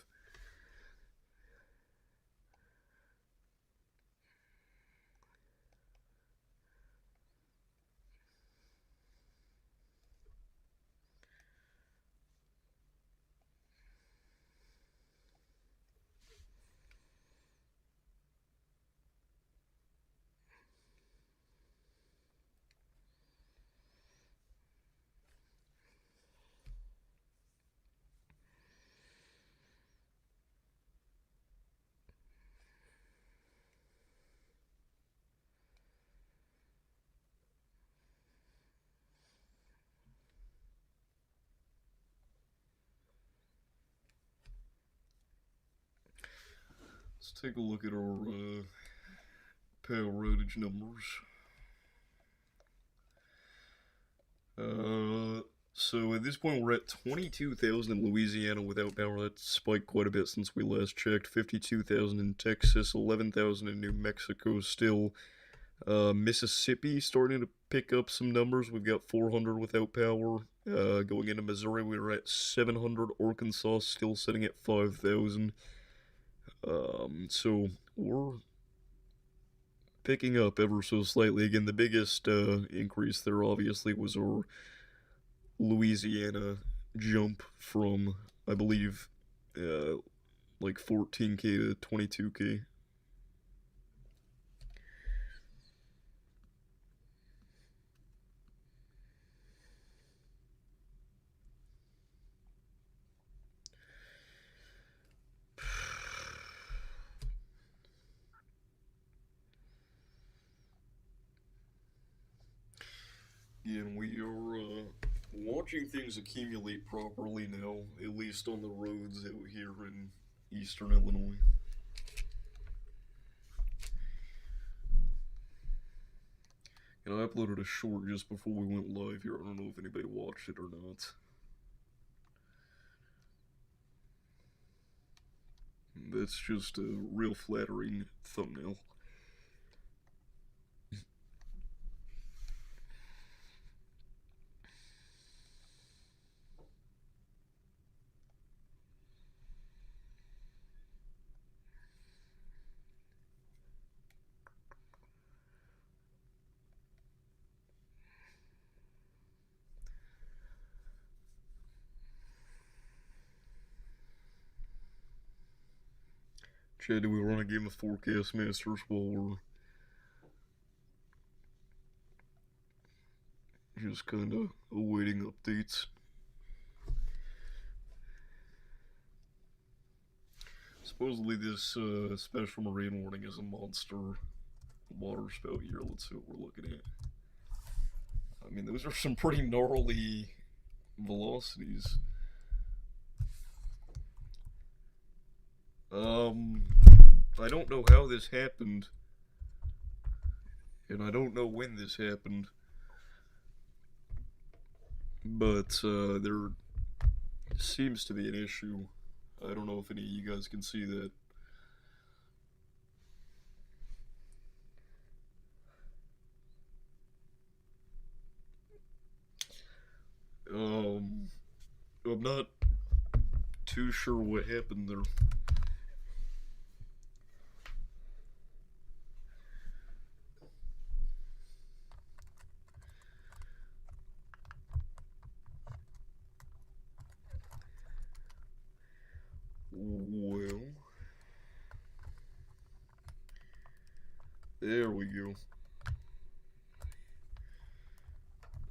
Let's take a look at our power outage numbers. So at this point we're at 22,000 in Louisiana without power. That spiked quite a bit since we last checked. 52,000 in Texas, 11,000 in New Mexico still. Mississippi starting to pick up some numbers. We've got 400 without power. Going into Missouri, we were at 700. Arkansas still sitting at 5,000. So we're picking up ever so slightly. Again, the biggest increase there obviously was our Louisiana jump from, I believe, uh, like 14K to 22K. Yeah, and we are watching things accumulate properly now, at least on the roads out here in eastern Illinois. And I uploaded a short just before we went live here. I don't know if anybody watched it or not. That's just a real flattering thumbnail. Chad, do we run a game of Forecast Masters while we're just kind of awaiting updates? Supposedly this special marine warning is a monster water spout here. Let's see what we're looking at. I mean, those are some pretty gnarly velocities. I don't know how this happened, and I don't know when this happened, but there seems to be an issue. I don't know if any of you guys can see that. I'm not too sure what happened there. Well, there we go.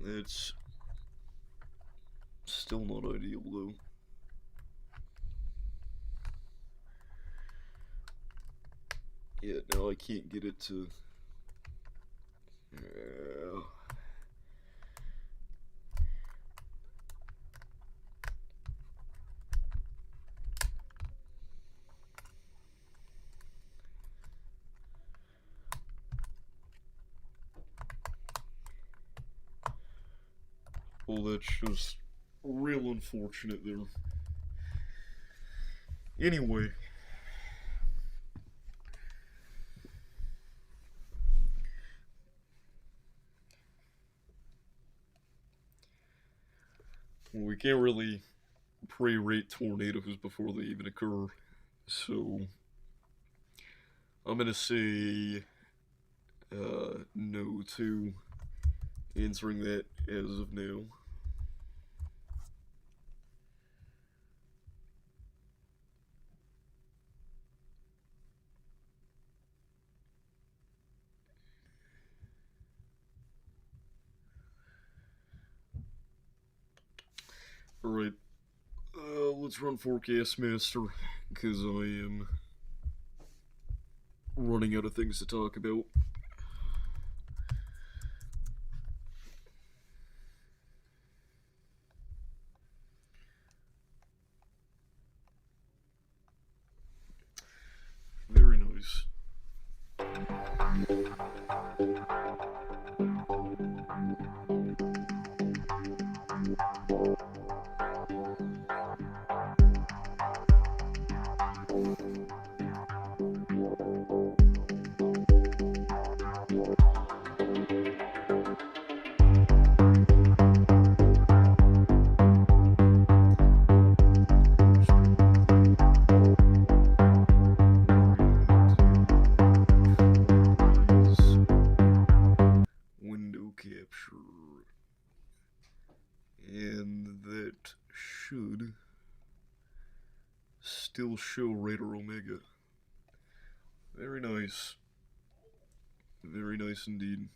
It's still not ideal though. Yeah, now I can't get it to. Well, that's just real unfortunate there. Anyway. Well, we can't really pre-rate tornadoes before they even occur, so I'm gonna say no to answering that as of now. Alright, let's run Forecast Master, because I am running out of things to talk about. Very nice. And that should still show Radar Omega. Very nice. Very nice indeed.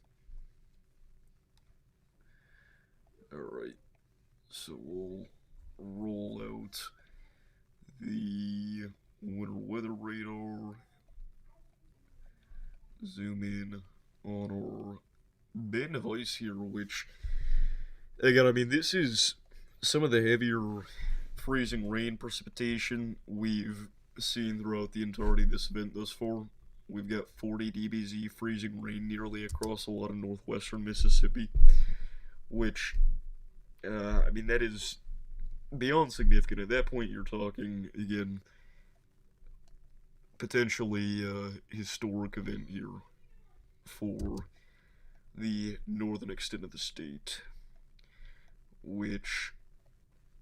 Alright, so we'll roll out the winter weather radar, zoom in on our band of ice here, which, again, I mean, this is some of the heavier freezing rain precipitation we've seen throughout the entirety of this event thus far. We've got 40 dBz freezing rain nearly across a lot of northwestern Mississippi, which, I mean, that is beyond significant. At that point, you're talking, again, potentially a historic event here for the northern extent of the state, which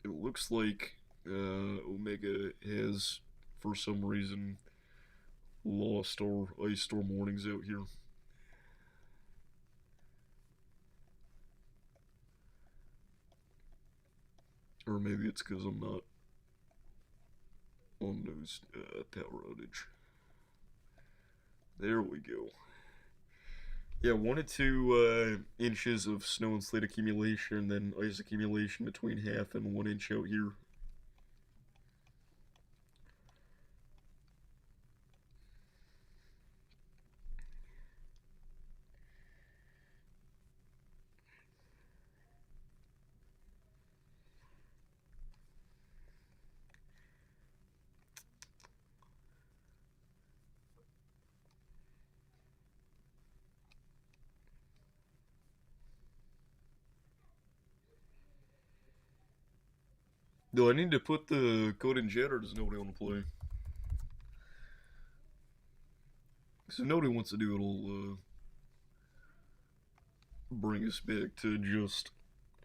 it looks like Omega has, for some reason, lost our ice storm warnings out here. Or maybe it's because I'm not on those power outage. There we go. Yeah, 1 to 2 inches of snow and sleet accumulation, then ice accumulation between half and 1 inch out here. Do I need to put the code in chat, or does nobody want to play? Because if nobody wants to do it, it'll bring us back to just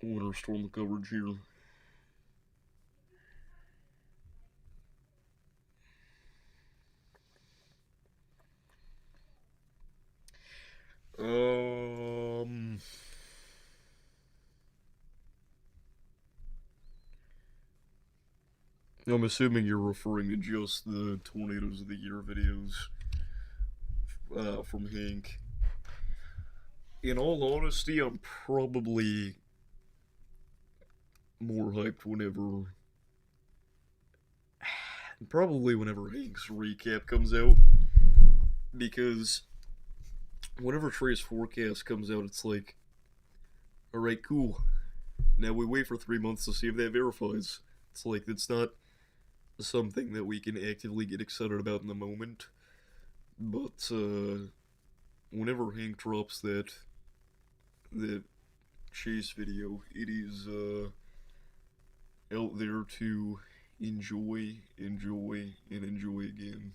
winter storm coverage here. Um, I'm assuming you're referring to just the Tornadoes of the Year videos from Hank. In all honesty, I'm probably more hyped whenever Hank's recap comes out, because whenever Trey's forecast comes out, it's like, alright, cool. Now we wait for 3 months to see if that verifies. It's like, it's not something that we can actively get excited about in the moment. But whenever Hank drops that chase video, it is out there to enjoy, and enjoy again.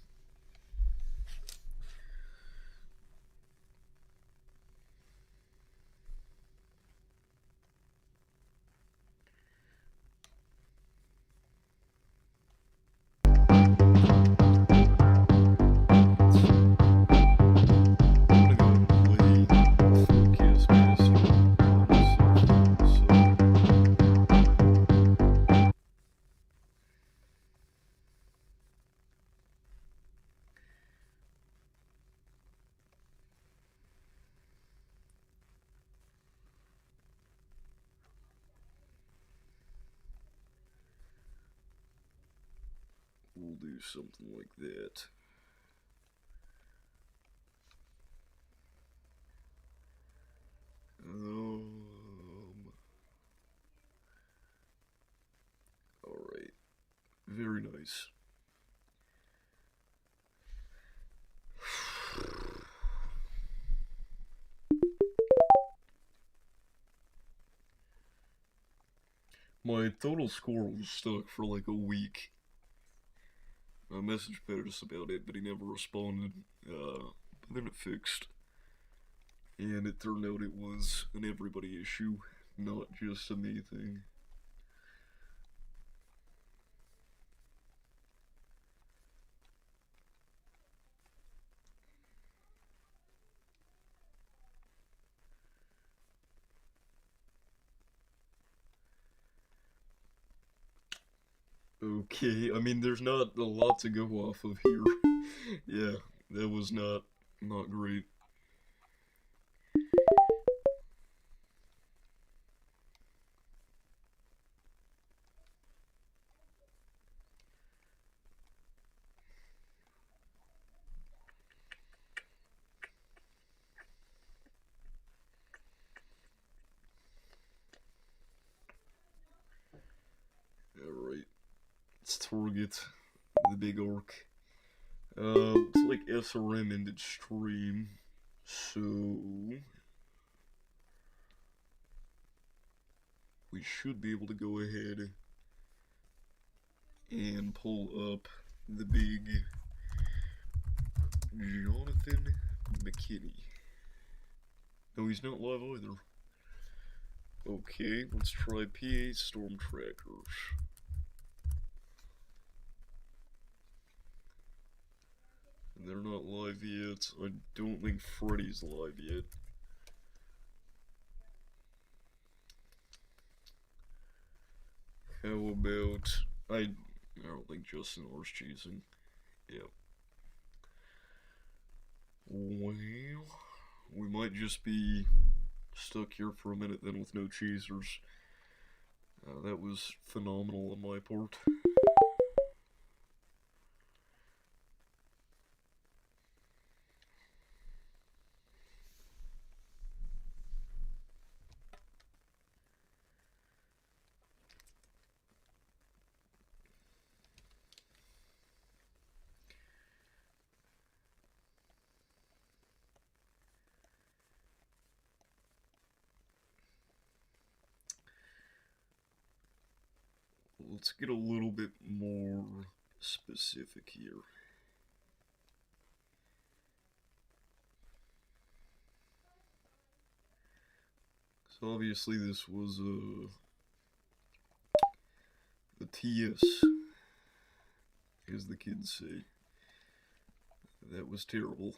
We'll do something like that. Alright. Very nice. My total score was stuck for like a week. I messaged Pettis about it, but he never responded. But then it fixed. And it turned out it was an everybody issue, not just a me thing. Okay, I mean, there's not a lot to go off of here. Yeah, that was not great. Alright, let's target the big arc. Looks like SRM ended stream. So we should be able to go ahead and pull up the big Jonathan McKinney. No, he's not live either. Okay, let's try PA Storm Trackers. They're not live yet. I don't think Freddy's live yet. How about... I don't think Justin R's cheesing. Yep. Well, we might just be stuck here for a minute then with no cheesers. That was phenomenal on my part. Let's get a little bit more specific here. So obviously this was the TS, as the kids say. That was terrible.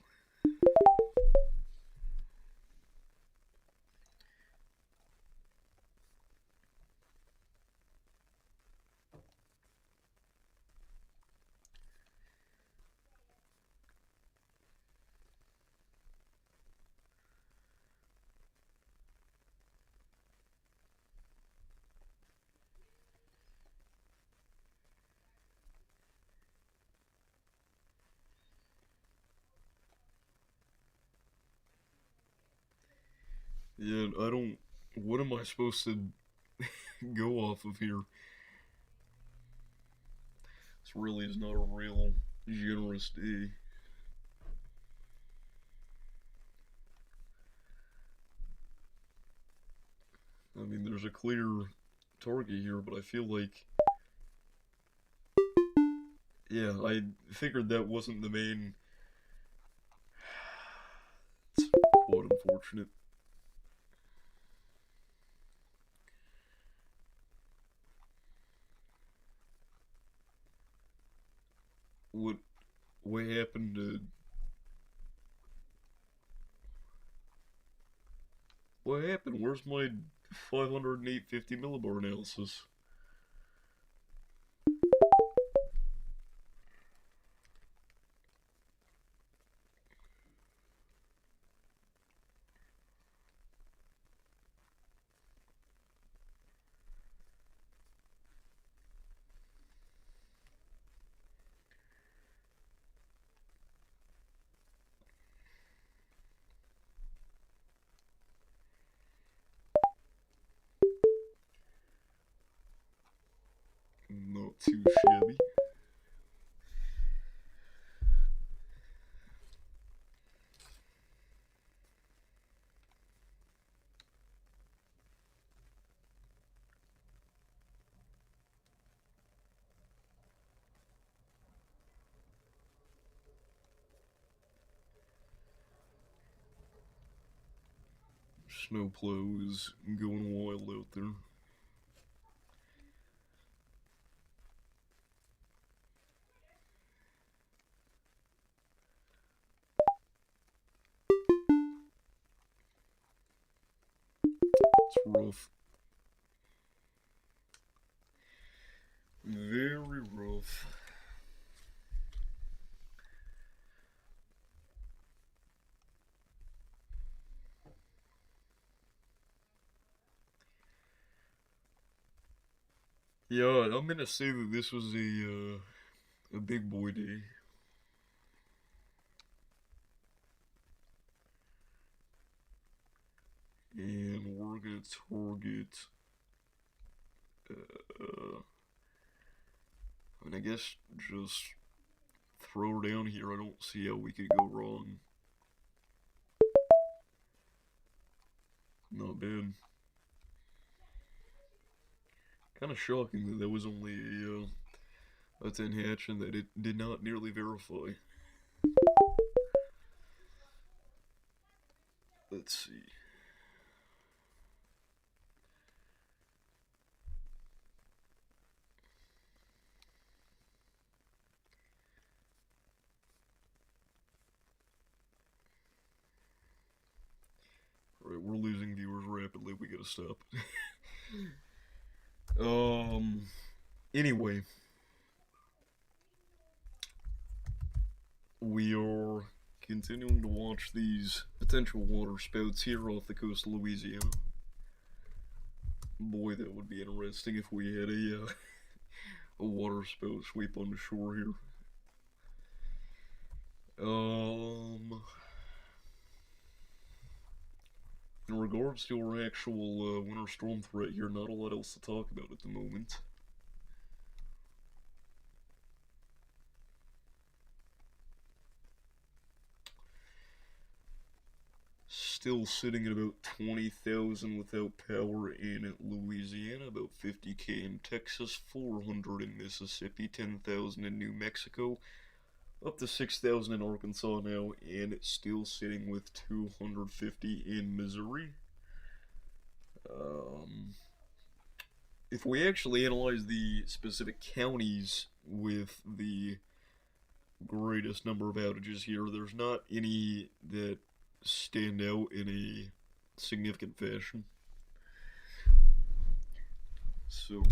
Yeah, I don't... What am I supposed to go off of here? This really is not a real generous day. I mean, there's a clear target here, but I feel like... Yeah, I figured that wasn't the main... It's quite unfortunate. What... What happened to... What happened? Where's my 50850 millibar analysis? Not too shabby. Snowplow is going wild out there. It's rough. Very rough. Yeah, I'm gonna say that this was a big boy day, and we're gonna target. And I guess just throw her down here. I don't see how we could go wrong. Not bad. Kind of shocking that there was only a 10 hatch and that it did not nearly verify. Let's see. Alright, we're losing viewers rapidly. We gotta stop. um. Anyway, we are continuing to watch these potential water spouts here off the coast of Louisiana. Boy, that would be interesting if we had a water spout sweep on the shore here. In regards to our actual winter storm threat here, not a lot else to talk about at the moment. Still sitting at about 20,000 without power in Louisiana, about 50k in Texas, 400 in Mississippi, 10,000 in New Mexico, up to 6,000 in Arkansas now, and still sitting with 250 in Missouri. If we actually analyze the specific counties with the greatest number of outages here, there's not any that stand out in a significant fashion. So,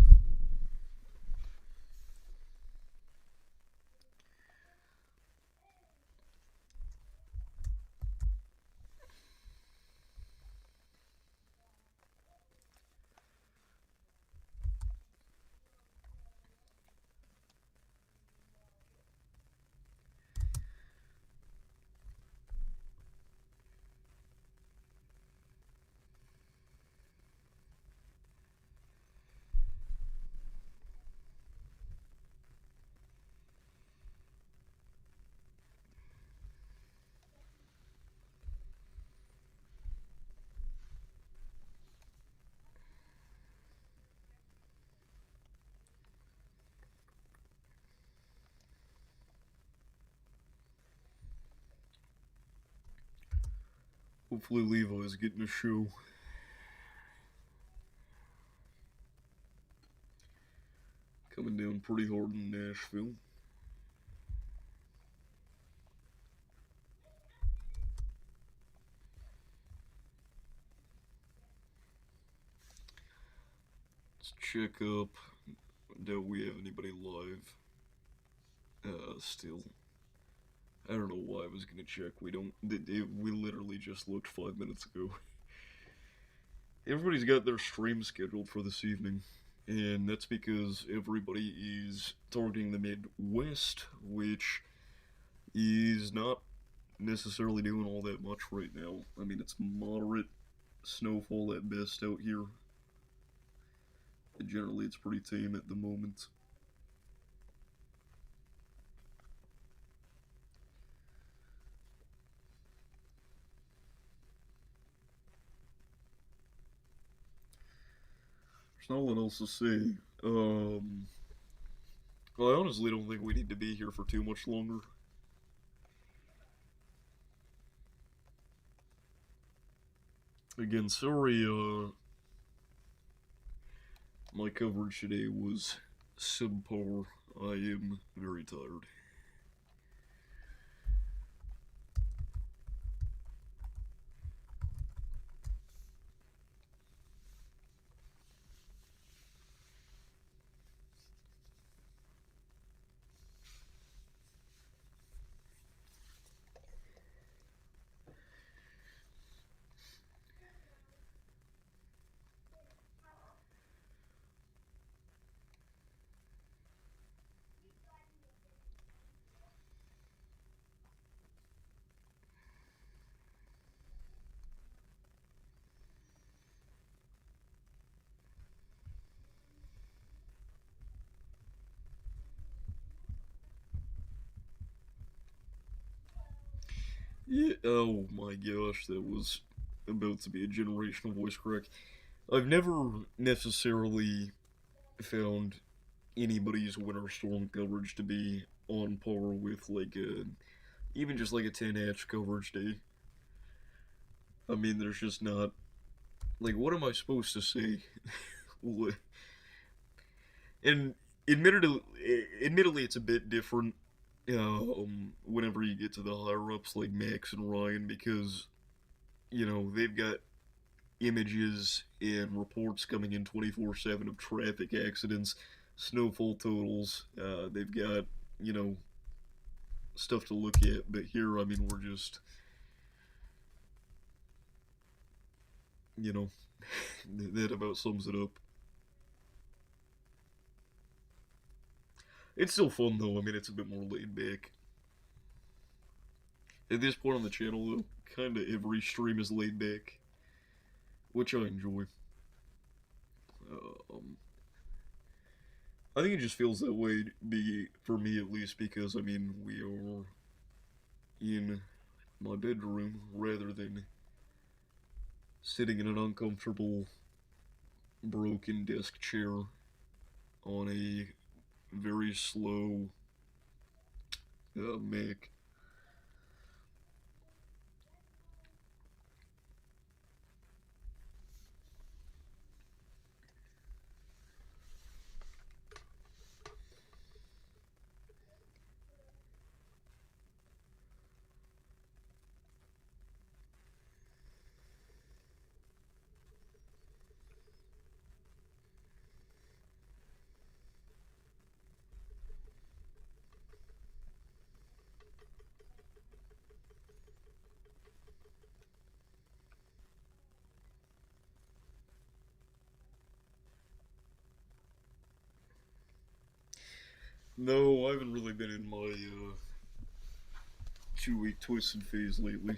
hopefully Levi's getting a show. Coming down pretty hard in Nashville. Let's check up. Doubt we have anybody live. Still. I don't know why I was gonna check. We don't. We literally just looked 5 minutes ago. Everybody's got their stream scheduled for this evening, and that's because everybody is targeting the Midwest, which is not necessarily doing all that much right now. I mean, it's moderate snowfall at best out here. And generally, it's pretty tame at the moment. There's not a lot else to say. Well, I honestly don't think we need to be here for too much longer. Again, sorry, my coverage today was subpar. I am very tired. Yeah, oh my gosh, that was about to be a generational voice crack. I've never necessarily found anybody's winter storm coverage to be on par with like a even just like a 10 hatch coverage day. I mean, there's just not like what am I supposed to say? And admittedly, admittedly, it's a bit different. Whenever you get to the higher ups like Max and Ryan, because they've got images and reports coming in 24/7 of traffic accidents, snowfall totals. They've got you know stuff to look at. But here, I mean, we're just you know that about sums it up. It's still fun though. I mean, it's a bit more laid back. At this point on the channel, though, kind of every stream is laid back, which I enjoy. Um, I think it just feels that way, for me at least, because I mean we are in my bedroom rather than sitting in an uncomfortable, broken desk chair on a very slow Mac. No, I haven't really been in my 2 week twisted phase lately.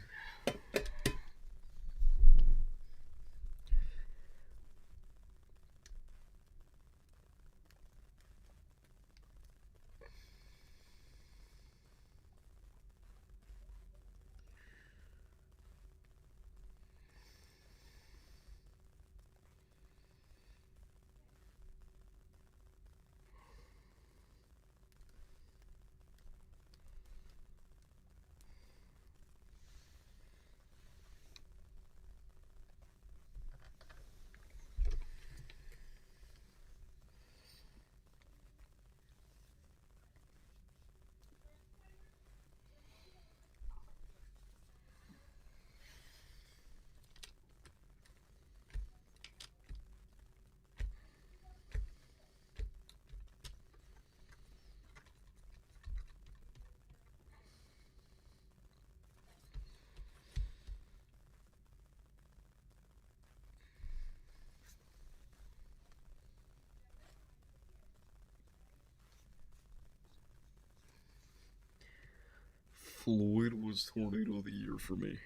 Floyd was tornado of the year for me.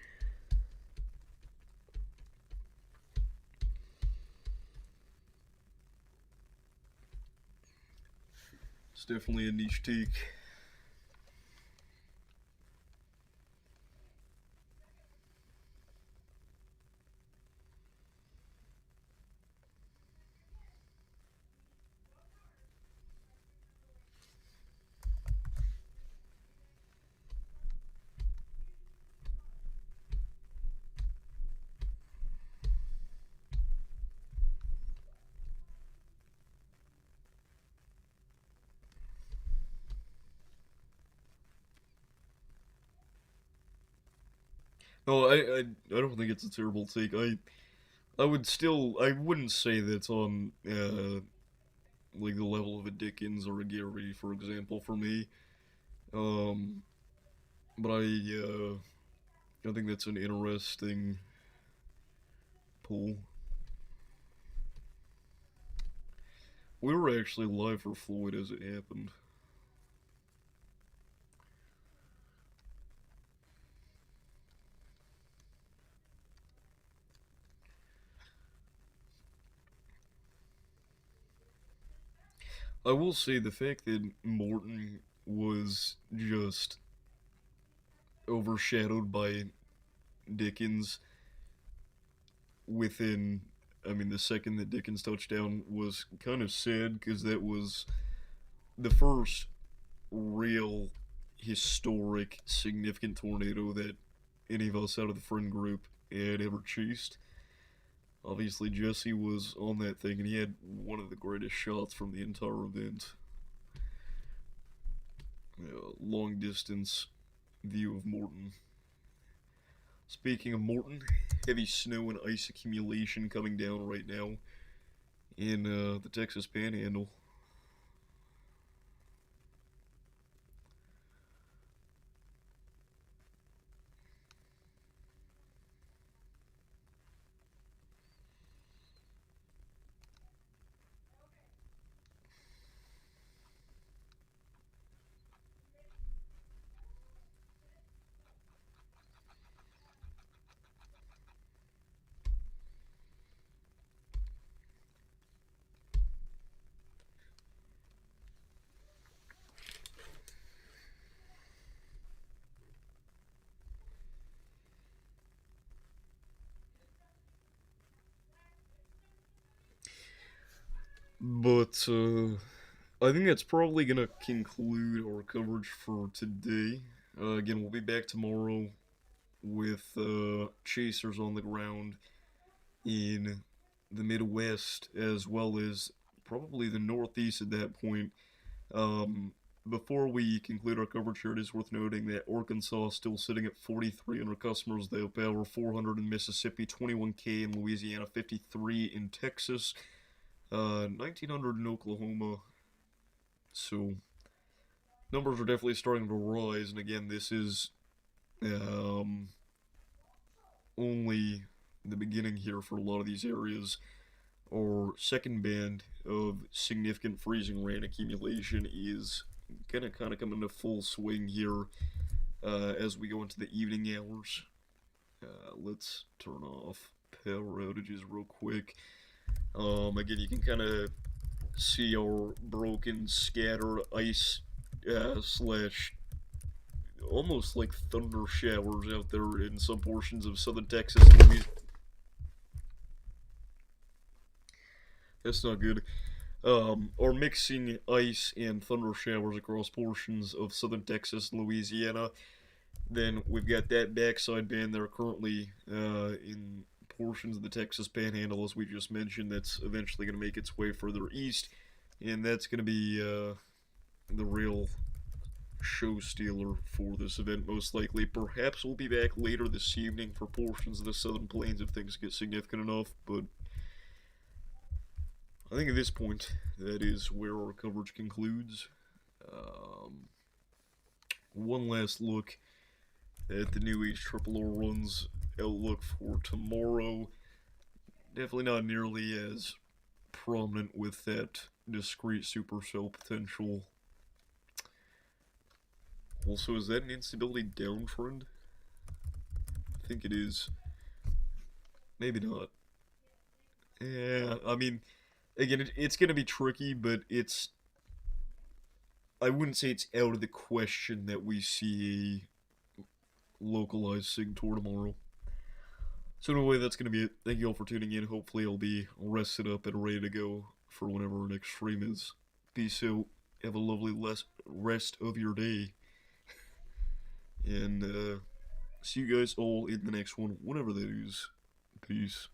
It's definitely a niche take. No, I don't think it's a terrible take. I wouldn't say that it's on like the level of a Dickens or a Gary, for example, for me. Um, but I think that's an interesting pull. We were actually live for Floyd as it happened. I will say the fact that Morton was just overshadowed by Dickens within. I mean, the second that Dickens touched down was kind of sad because that was the first real historic, significant tornado that any of us out of the friend group had ever chased. Obviously, Jesse was on that thing, and he had one of the greatest shots from the entire event. Long distance view of Morton. Speaking of Morton, heavy snow and ice accumulation coming down right now in the Texas Panhandle. But I think that's probably gonna conclude our coverage for today. Again, we'll be back tomorrow with chasers on the ground in the Midwest as well as probably the Northeast at that point. Um, Before we conclude our coverage here, it is worth noting that Arkansas is still sitting at 4,300 customers. They have power 400 in Mississippi, 21K in Louisiana, 53 in Texas, 1,900 in Oklahoma. So numbers are definitely starting to rise. And again, this is um, only the beginning here for a lot of these areas. Our second band of significant freezing rain accumulation is gonna kind of come into full swing here as we go into the evening hours. Let's turn off power outages real quick. Again, you can kind of see our broken, scattered ice slash almost like thunder showers out there in some portions of southern Texas. That's not good. Or mixing ice and thunder showers across portions of southern Texas and Louisiana. Then we've got that backside band there currently in portions of the Texas Panhandle, as we just mentioned, that's eventually going to make its way further east. And that's going to be the real show stealer for this event, most likely. Perhaps we'll be back later this evening for portions of the Southern Plains if things get significant enough, but I think at this point, that is where our coverage concludes. One last look at the new HRRR runs outlook for tomorrow. Definitely not nearly as prominent with that discrete supercell potential. Also, is that an instability downtrend? I think it is. Maybe not. Yeah, I mean, again, it's going to be tricky, but I wouldn't say it's out of the question that we see a localized SIG-TOR tomorrow. So anyway, that's going to be it. Thank you all for tuning in. Hopefully I'll be rested up and ready to go for whenever our next stream is. Peace out. Have a lovely rest of your day. And see you guys all in the next one, whenever that is. Peace.